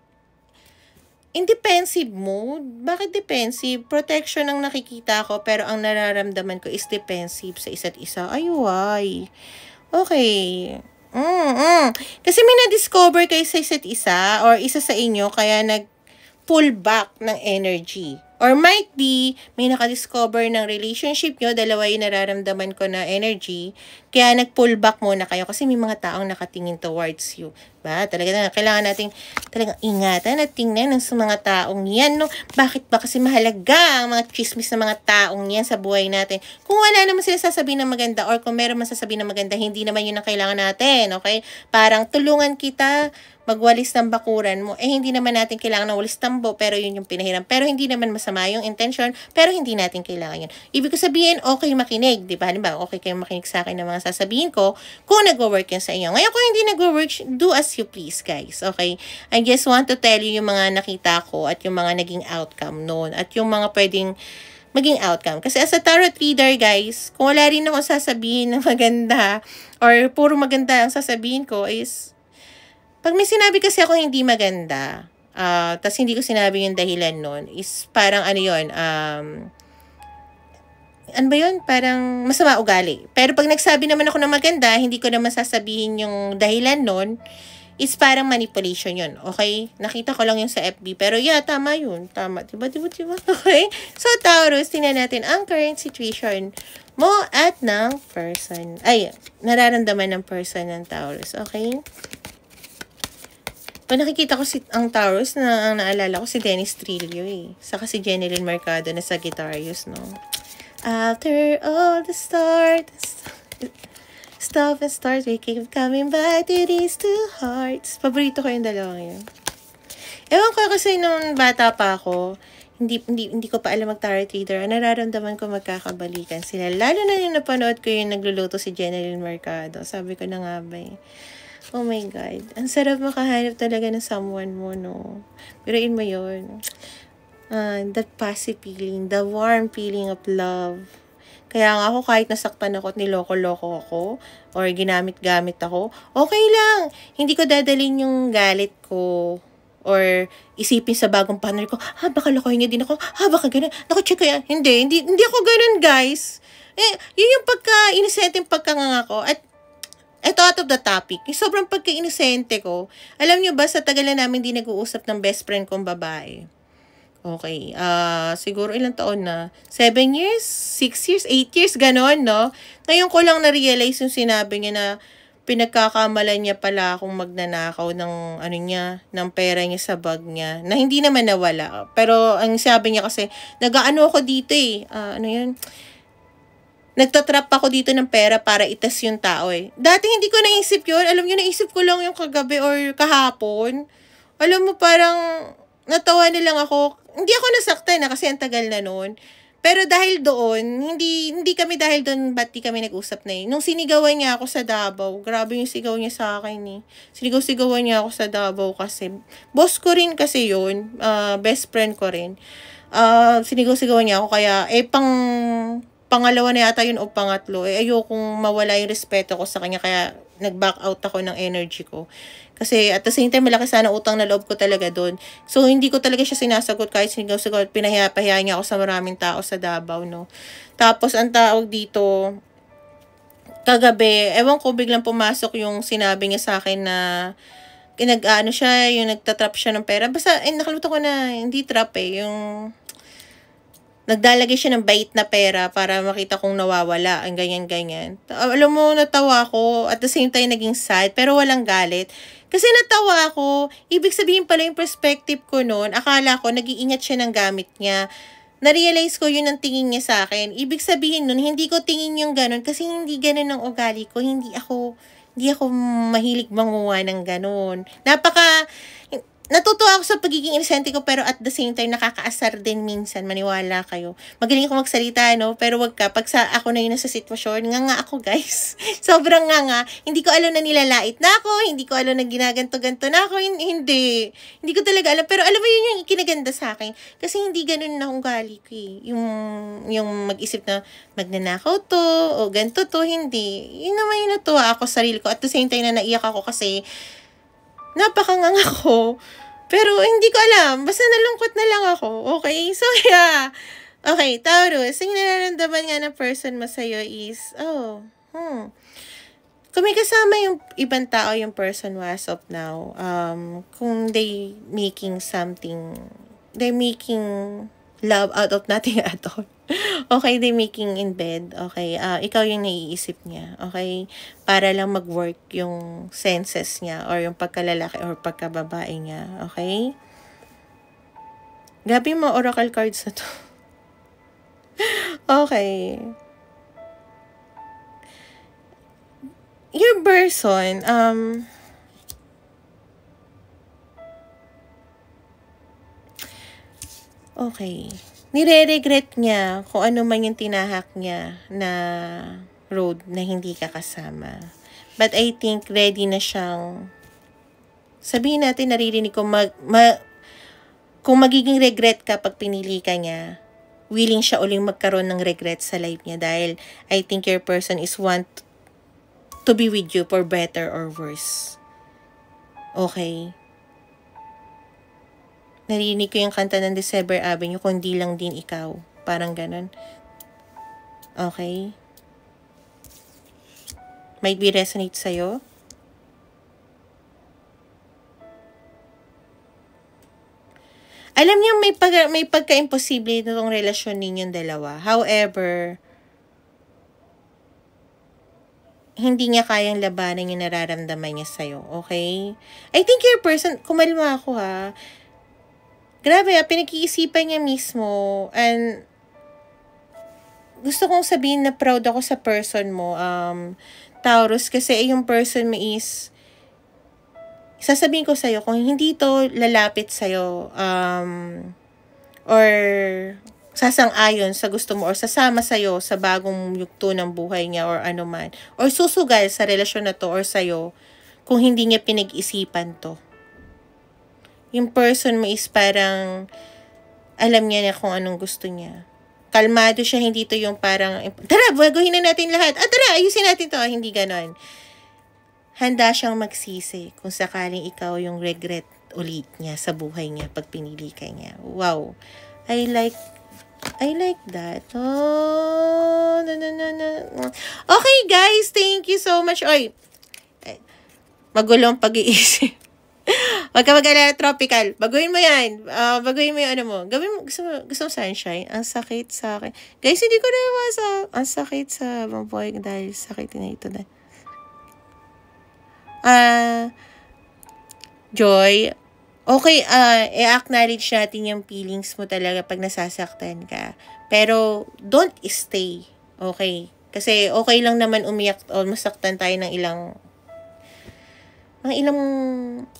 in defensive mode. Bakit defensive? Protection ang nakikita ko, pero ang nararamdaman ko is defensive sa isa't isa. Ay, why? Okay. Kasi may na-discover kayo sa isa't isa, or isa sa inyo, kaya nag-pull back ng energy. Or might be, may nakadiscover ng relationship nyo, dalawa yung nararamdaman ko na energy, kaya nag-pull back muna kayo kasi may mga taong nakatingin towards you. Ba? Talaga kailangan nating talagang ingatan at tingnan ng mga taong yan, no? Bakit ba? Kasi mahalaga ang mga chismis ng mga taong yan sa buhay natin. Kung wala naman sila sasabihin ng maganda or kung meron man sasabihin ng maganda, hindi naman yun ang kailangan natin, okay? Parang tulungan kita magwalis ng bakuran mo. Hindi naman natin kailangan ng walis tambo, pero yun yung pinahiram. Pero hindi naman masama yung intention, pero hindi natin kailangan yun. Ibig ko sabihin, okay makinig, di ba? Halimbawa, okay kayong makinig sa akin ng mga sasabihin ko kung nag-work yun sa inyo. Ngayon, kung hindi nag-work, do as you please, guys. Okay? I just want to tell you yung mga nakita ko at yung mga naging outcome noon at yung mga pwedeng maging outcome. Kasi as a tarot reader, guys, kung wala rin ako sasabihin na maganda or puro maganda ang sasabihin ko is pag may sinabi kasi ako hindi maganda, tas hindi ko sinabi yung dahilan nun, is parang ano ba yun? Parang masama ugali. Pero pag nagsabi naman ako ng maganda, hindi ko naman sasabihin yung dahilan nun, is parang manipulation yun. Okay? Nakita ko lang yun sa FB. Pero yeah, tama yun. Tama. Diba? Okay? So, Taurus, tingnan natin ang current situation mo at ng person. Ay, nararamdaman ng person ng Taurus. Okay? Pag nakikita ko ang Taurus, ang naalala ko si Dennis Trillo eh. Saka si Jeneline Mercado na Sagittarius, no? After all the stop and start, we keep coming back to these two hearts. Paborito ko yung dalawang yun. Ewan ko kasi nung bata pa ako, hindi ko pa alam mag-tarot reader. Nararamdaman ko magkakabalikan sila. Lalo na yung napanood ko yung nagluluto si Jeneline Mercado. Sabi ko na nga ba eh. Oh my God. Ang sarap makahanap talaga ng someone mo, no? Piruin mo yun. That passive feeling, the warm feeling of love. Kaya nga ako kahit nasaktan ako at niloko-loko ako or ginamit-gamit ako, okay lang. Hindi ko dadalhin yung galit ko or isipin sa bagong partner ko, baka lokohin niya din ako, baka ganun. Naku, check ko yan. Hindi ako ganun, guys. Yun yung pagka-inisenteng pagkanganga ko. At eto out of the topic. Yung sobrang pagka-inosente ko. Alam nyo ba, sa tagal na namin di nag-uusap ng best friend kong babae. Okay. Siguro ilang taon na? 7 years? 6 years? 8 years? Ganon, no? Ngayon ko lang na-realize yung sinabi niya na pinagkakamalan niya pala akong magnanakaw ng ng pera niya sa bag niya. Na hindi naman nawala. Pero ang sabi niya kasi, nag-ano ako dito eh. Nagtatrap ako dito ng pera para itas yung tao eh. Dati hindi ko naisip yun. Alam niyo, naisip ko lang yung kagabi or kahapon. Alam mo, parang natawa na lang ako. Hindi ako nasaktan na kasi ang tagal na noon. Pero dahil doon, hindi kami dahil doon, ba't di kami nag-usap na eh. Nung sinigawan niya ako sa Davao, grabe yung sigaw niya sa akin eh. Sinigaw-sigawan niya ako sa Davao kasi, boss ko rin kasi yun, best friend ko rin. Sinigaw-sigawan niya ako kaya, pangalawa na yata yun o pangatlo, ayokong mawala yung respeto ko sa kanya, kaya nag-back out ako ng energy ko. Kasi at the same time, malaki sana utang na loob ko talaga doon. So, hindi ko talaga siya sinasagot kahit sinigaw-sigaw. Pinahiya niya ako sa maraming tao sa Davao, no. Tapos, ang tawag dito, kagabi, ewan ko, biglang pumasok yung sinabi niya sa akin na siya, yung nagtatrap siya ng pera. Basta, nakalimutan ko na, hindi trap eh, yung nagdalagay siya ng bait na pera para makita kong nawawala, ang ganyan-ganyan. Alam mo, natawa ako, at the same time naging sad, pero walang galit. Kasi natawa ako, ibig sabihin pala yung perspective ko noon, akala ko nag-iingat siya ng gamit niya. Na-realize ko yun ang tingin niya sa akin. Ibig sabihin nun, hindi ko tingin yung ganun, kasi hindi ganun ang ugali ko, hindi ako mahilig manguha ng ganun. Natutuwa ako sa pagiging inosente ko, pero at the same time, nakakaasar din minsan. Maniwala kayo. Magaling ako magsalita, no? Pero wag ka. Pag ako na yun nasa sitwasyon, nga ako, guys. Sobrang nga. Hindi ko alam na nilalait na ako. Hindi ko alam na ginaganto-ganto na ako. Hindi. Hindi ko talaga alam. Pero alam mo yun yung kinaganda sa akin. Kasi hindi ganun na akong gali ko eh. Yung mag-isip na magnanakaw to, o ganto to, hindi. Yun naman yung natuwa ako sa sarili ko. At the same time na naiyak ako kasi napakanganga ko. Pero hindi ko alam. Basta nalungkot na lang ako. Okay? So, yeah. Okay, Taurus. Yung nararamdaman nga ng person mo sa'yo is, kung may kasama yung ibang tao, yung person mo as of now, kung they making love out of nothing at all. Okay, they making in bed. Okay, ikaw yung naiisip niya. Okay, para lang mag-work yung senses niya or yung pagkalalaki or pagkababae niya. Okay? Grabe yung mga oracle cards na to. Okay. Your person, okay. Nire-regret niya kung ano man yung tinahak niya na road na hindi ka kasama. But I think ready na siyang, sabihin natin, naririnig ko, kung magiging regret ka pag pinili ka niya, willing siya uling magkaroon ng regret sa life niya dahil I think your person is want to be with you for better or worse. Okay? Narinig ko yung kanta ng December Avenue, kung di lang din ikaw. Parang ganun. Okay? Might be resonate sa'yo. Alam niyo, may pagka-imposible itong relasyon ninyong dalawa. However, hindi niya kayang labanan yung nararamdaman niya sa'yo. Okay? I think your person, kumalma ako ha, grabe, pinag-iisipan niya mismo. And gusto kong sabihin na proud ako sa person mo, Taurus, kasi yung person mo is, sasabihin ko sa'yo, kung hindi to lalapit sa'yo, or sasang-ayon sa gusto mo, or sasama sa'yo sa bagong yugto ng buhay niya, or ano man, or susugal sa relasyon na to, or sa'yo, kung hindi niya pinag-isipan to. Yung person mo is parang alam niya na kung anong gusto niya. Kalmado siya, hindi to yung parang, tara, baguhin na natin lahat. Tara, ayusin natin to. Hindi ganon. Handa siyang magsisi kung sakaling ikaw yung regret ulit niya sa buhay niya pag pinili ka niya. Wow. I like that. Oh, no. Okay, guys. Thank you so much. Oy, Magulo ang pag-iisip. Huwag ka mag-alala, tropical. Baguhin mo yan. Baguhin mo yung ano mo. Gawin mo, gusto mo sunshine? Ang sakit sa akin. Guys, hindi ko na masa. Ang sakit sa boy dahil sakit na ito na. Joy, okay, i-acknowledge natin yung feelings mo talaga pag nasasaktan ka. Pero, don't stay. Okay? Kasi okay lang naman umiyak o masaktan tayo ng ilang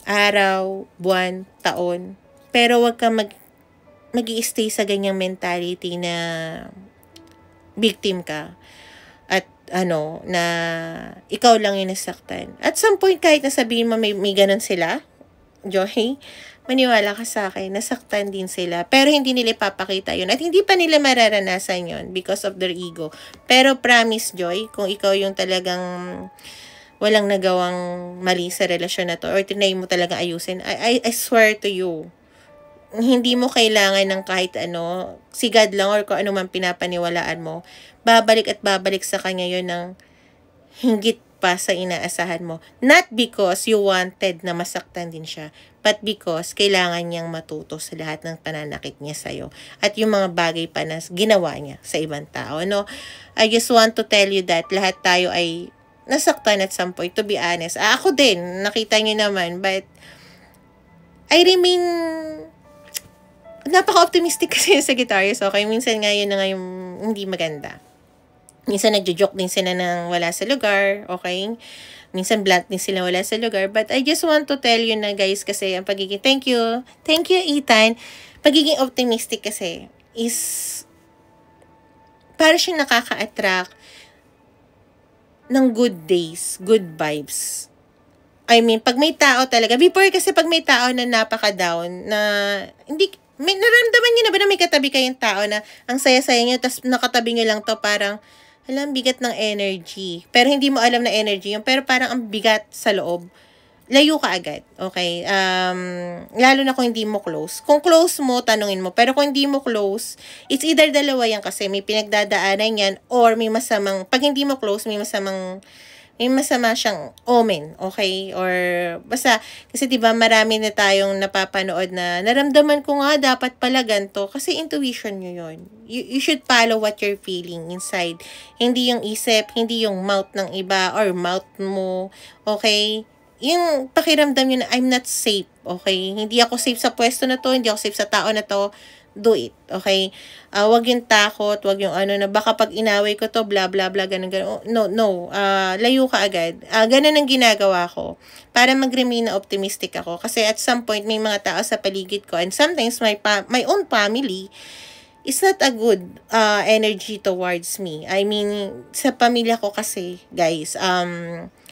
araw, buwan, taon. Pero wag ka mag-i-stay sa ganyang mentality na victim ka. At na ikaw lang yung nasaktan. At some point, kahit nasabihin mo may ganun sila, Joy, maniwala ka sa akin, nasaktan din sila. Pero hindi nila ipapakita yun. At hindi pa nila mararanasan yun because of their ego. Pero promise, Joy, kung ikaw yung talagang walang nagawang mali sa relasyon na to or tinay mo talaga ayusin, I swear to you, hindi mo kailangan ng kahit si God lang or kung ano man pinapaniwalaan mo, babalik at babalik sa kanya yun ng hinggit pa sa inaasahan mo. Not because you wanted na masaktan din siya, but because kailangan niyang matuto sa lahat ng pananakit niya sa'yo at yung mga bagay pa na ginawa niya sa ibang tao. I just want to tell you that lahat tayo ay nasaktan at some point, to be honest. Ako din, nakita niyo naman, but I remain napaka-optimistic kasi sa guitarist. Okay, minsan nga yun na nga yung hindi maganda. Minsan nagjo-joke din sila ng wala sa lugar, okay? Minsan blunt din sila wala sa lugar. But I just want to tell you na guys, kasi ang pagiging, thank you Ethan, pagiging optimistic kasi is para siyang nakaka-attract ng good days, good vibes. I mean, pag may tao talaga, before kasi pag may tao na napaka-down, na hindi, naramdaman niyo na ba na may katabi kayong tao na ang saya-saya niyo, tapos nakatabi niyo lang to parang, alam, bigat ng energy. Pero hindi mo alam na energy yun, pero parang ang bigat sa loob. Layo ka agad, okay? Lalo na kung hindi mo close. Kung close mo, tanungin mo. Pero kung hindi mo close, it's either dalawa yan kasi may pinagdadaanan yan or may masamang, pag hindi mo close, may masama siyang omen, okay? Or basta, kasi diba marami na tayong napapanood na naramdaman ko nga dapat pala ganito kasi intuition nyo yun. You should follow what you're feeling inside. Hindi yung isip, hindi yung mouth ng iba or mouth mo, okay? Yung pakiramdam nyo na I'm not safe, okay? Hindi ako safe sa pwesto na to, hindi ako safe sa tao na to, do it, okay? Wag yung takot, wag yung na baka pag inaway ko to, blah, blah, blah, ganun. No. Layo ka agad. Ganun ang ginagawa ko para mag-remain na optimistic ako. Kasi at some point, may mga tao sa paligid ko and sometimes my own family is not a good energy towards me. I mean, sa pamilya ko kasi, guys,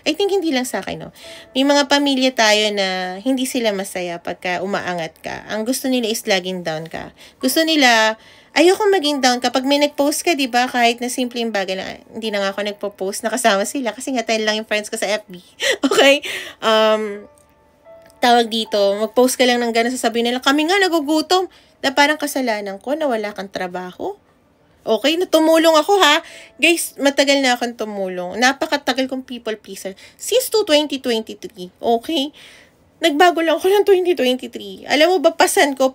I think hindi lang sa akin, no? May mga pamilya tayo na hindi sila masaya pagka umaangat ka. Ang gusto nila is laging down ka. Gusto nila, ayoko maging down ka. Pag may nag-post ka, diba, kahit na simpleng bagay na, hindi na nga ako nagpo-post, nakasama sila kasi nga tayo lang yung friends ko sa FB. Okay? Tawag dito, mag-post ka lang ng gano'n, sasabihin nila, kami nga nagugutom, na parang kasalanan ko na wala kang trabaho. Okay, na tumulong ako ha. Guys, matagal na akong tumulong. Napakatagal kong people pleaser. Since 2023, okay? Nagbago lang ako ng 2023. Alam mo ba, pasan ko,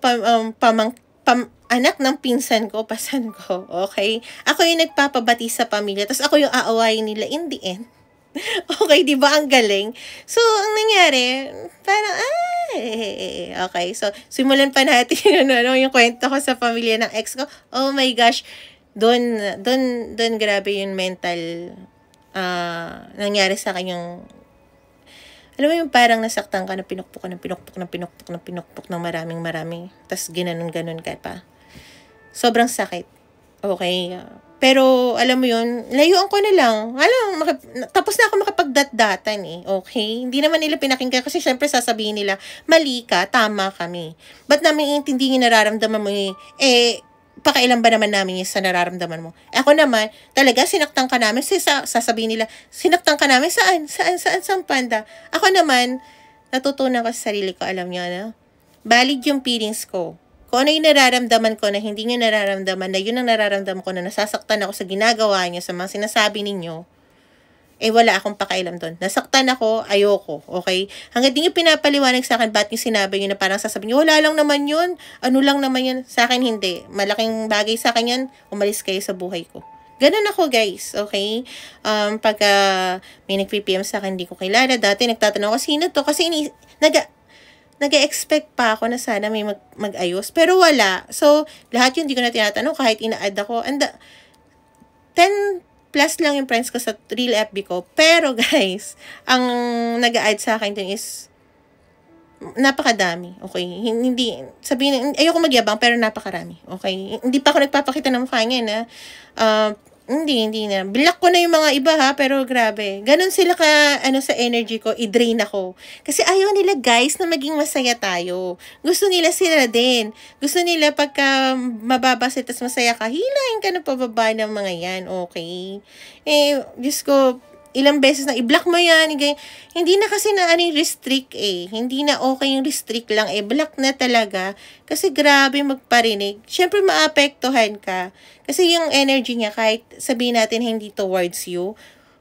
anak ng pinsan ko, pasan ko, okay? Ako yung nagpapabati sa pamilya, tapos ako yung aawayin nila in the end. Okay, di ba? Ang galing. So, ang nangyari, parang, okay. So, simulan pa natin yung kwento ko sa pamilya ng ex ko. Oh my gosh. Doon grabe yung mental nangyari sa akin yung alam mo yung parang nasaktan ka na pinukpok ng maraming tas ginanon ka pa. Sobrang sakit. Okay. Pero alam mo yun, layuan ko na lang. Tapos na ako makapagdatdatan Okay? Hindi naman nila pinakinggan kasi syempre sasabihin nila, mali ka, tama kami. Ba't namin iintindihin yung nararamdaman mo pakailan ba naman namin yung sa nararamdaman mo? Ako naman, talaga sinaktan ka namin. Sasabihin nila, sinaktan ka namin? Saan panda? Ako naman, natutunan ko sa sarili ko, alam niyo na, valid yung feelings ko. Kung ano yung nararamdaman ko na hindi nyo nararamdaman, na yun ang nararamdaman ko na nasasaktan ako sa ginagawa nyo, sa mga sinasabi ninyo, eh wala akong pakailam doon. Nasaktan ako, ayoko, okay? Hanggang di nyo pinapaliwanag sa akin, ba't yung sinabi nyo na parang sasabihin nyo, wala lang naman yun, ano lang naman yun. Sa akin, hindi. Malaking bagay sa akin yan, umalis kayo sa buhay ko. Ganun ako, guys, okay? Pagka may nag-PM sa akin, hindi ko kilala. Dati nagtatanong ako, sino to? Kasi nag-expect pa ako na sana may mag-ayos. Pero wala. So, lahat yun, hindi ko na tinatanong. Kahit ina-add ako, 10 plus lang yung friends ko sa real FB ko. Pero guys, ang nag-a-add sa akin dun is napakadami. Okay? Hindi, sabihin, ayoko magyabang, pero napakarami. Okay? Hindi pa ako nagpapakita ng mukha niya na, hindi na. Block ko na yung mga iba ha, pero grabe. Ganon sila ka, sa energy ko, i-drain ako. Kasi ayaw nila guys na maging masaya tayo. Gusto nila sila din. Gusto nila pagka mababa sila, tas masaya ka, hilahin ka na pababa ng mga yan, okay? Diyos ko, ilang beses na i-block mo yan. Hindi na kasi na restrict eh. Hindi na okay yung restrict lang eh. Block na talaga. Kasi grabe magparinig. Siyempre maapektuhan ka. Kasi yung energy niya kahit sabihin natin hindi towards you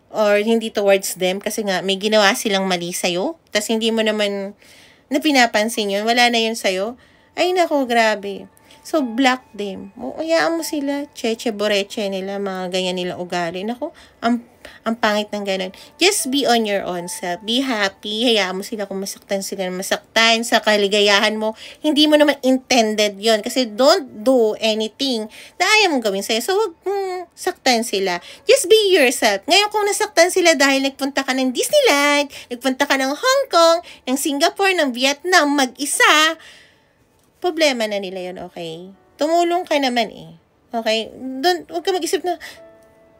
or hindi towards them kasi nga may ginawa silang mali sa'yo. Tapos hindi mo naman na pinapansin yun. Wala na yun sa'yo. Ay nako, grabe. So, block them. Hayaan mo sila. Cheche, boreche nila. Mga ganyan nilang ugali. Nako, ang pangit ng ganun. Just be on your own self. Be happy. Hayaan mo sila kung masaktan sila. Masaktan sa kaligayahan mo. Hindi mo naman intended yon. Kasi don't do anything na ayaw mong gawin sa'yo. So, wag mong saktan sila. Just be yourself. Ngayon, kung nasaktan sila dahil nagpunta ka ng Disneyland, nagpunta ka ng Hong Kong, ng Singapore, ng Vietnam, mag-isa, problema na nila yun, okay? Tumulong ka naman eh. Okay? Huwag ka mag-isip na,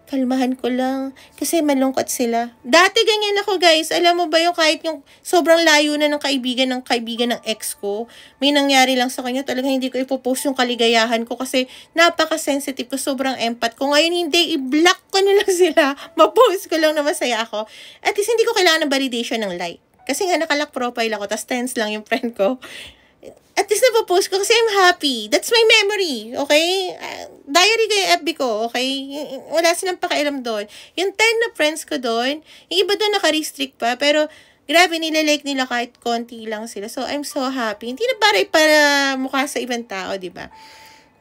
kalmahan ko lang. Kasi malungkot sila. Dati ganyan ako, guys. Alam mo ba yung kahit yung sobrang layo na ng kaibigan ng ex ko, may nangyari lang sa kanya, talagang hindi ko ipopost yung kaligayahan ko kasi napaka-sensitive ko, sobrang empath ko. Ngayon, hindi, i-block ko na lang sila. Ma-post ko lang na masaya ako. At least, hindi ko kailangan ng validation ng like. Kasi nga, nakalock profile ako, tas tense lang yung friend ko. At least napopost ko kasi I'm happy. That's my memory, okay? Diary ko yung FB ko, okay? Wala silang pakialam doon. Yung 10 na friends ko doon, yung iba doon naka-restrict pa, pero grabe, nilalike nila kahit konti lang sila. So, I'm so happy. Hindi na para mukha sa ibang tao, di ba?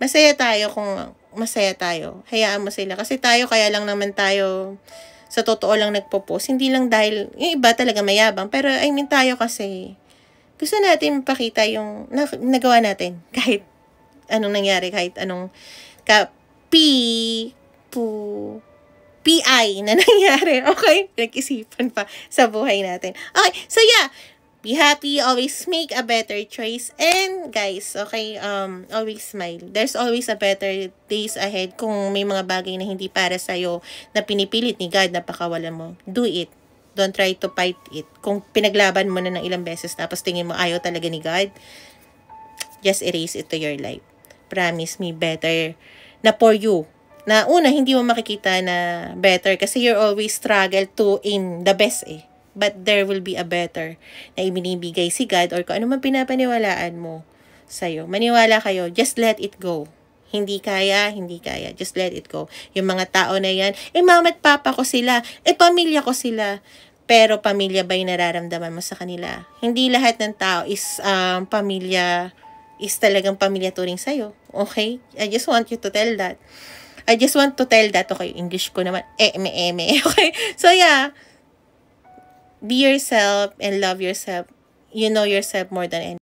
Masaya tayo kung masaya tayo. Hayaan mo sila. Kasi tayo, kaya lang naman tayo sa totoo lang nagpo-post. Hindi lang dahil, yung iba talaga mayabang. Pero, I mean, tayo kasi gusto natin mapakita yung nagawa natin. Kahit anong nangyari, kahit anong PI na nangyari. Okay? Nag-isipan pa sa buhay natin. Okay, so yeah. Be happy, always make a better choice. And guys, okay, always smile. There's always a better days ahead kung may mga bagay na hindi para sa'yo na pinipilit ni God na pakawalan mo. Do it. Don't try to fight it. Kung pinaglaban mo na ng ilang beses tapos tingin mo ayaw talaga ni God, just erase it to your life. Promise me better na for you. Na una, hindi mo makikita na better kasi you're always struggle to aim the best eh. But there will be a better na ibinibigay si God or kung ano man pinapaniwalaan mo sa'yo. Maniwala kayo. Just let it go. Hindi kaya. Just let it go. Yung mga tao na yan, mama at papa ko sila, pamilya ko sila. Pero pamilya ba yung nararamdaman mo sa kanila? Hindi lahat ng tao is pamilya, is talagang pamilya turing sa'yo. Okay? I just want you to tell that. Okay, English ko naman, okay? So yeah, be yourself and love yourself. You know yourself more than anything.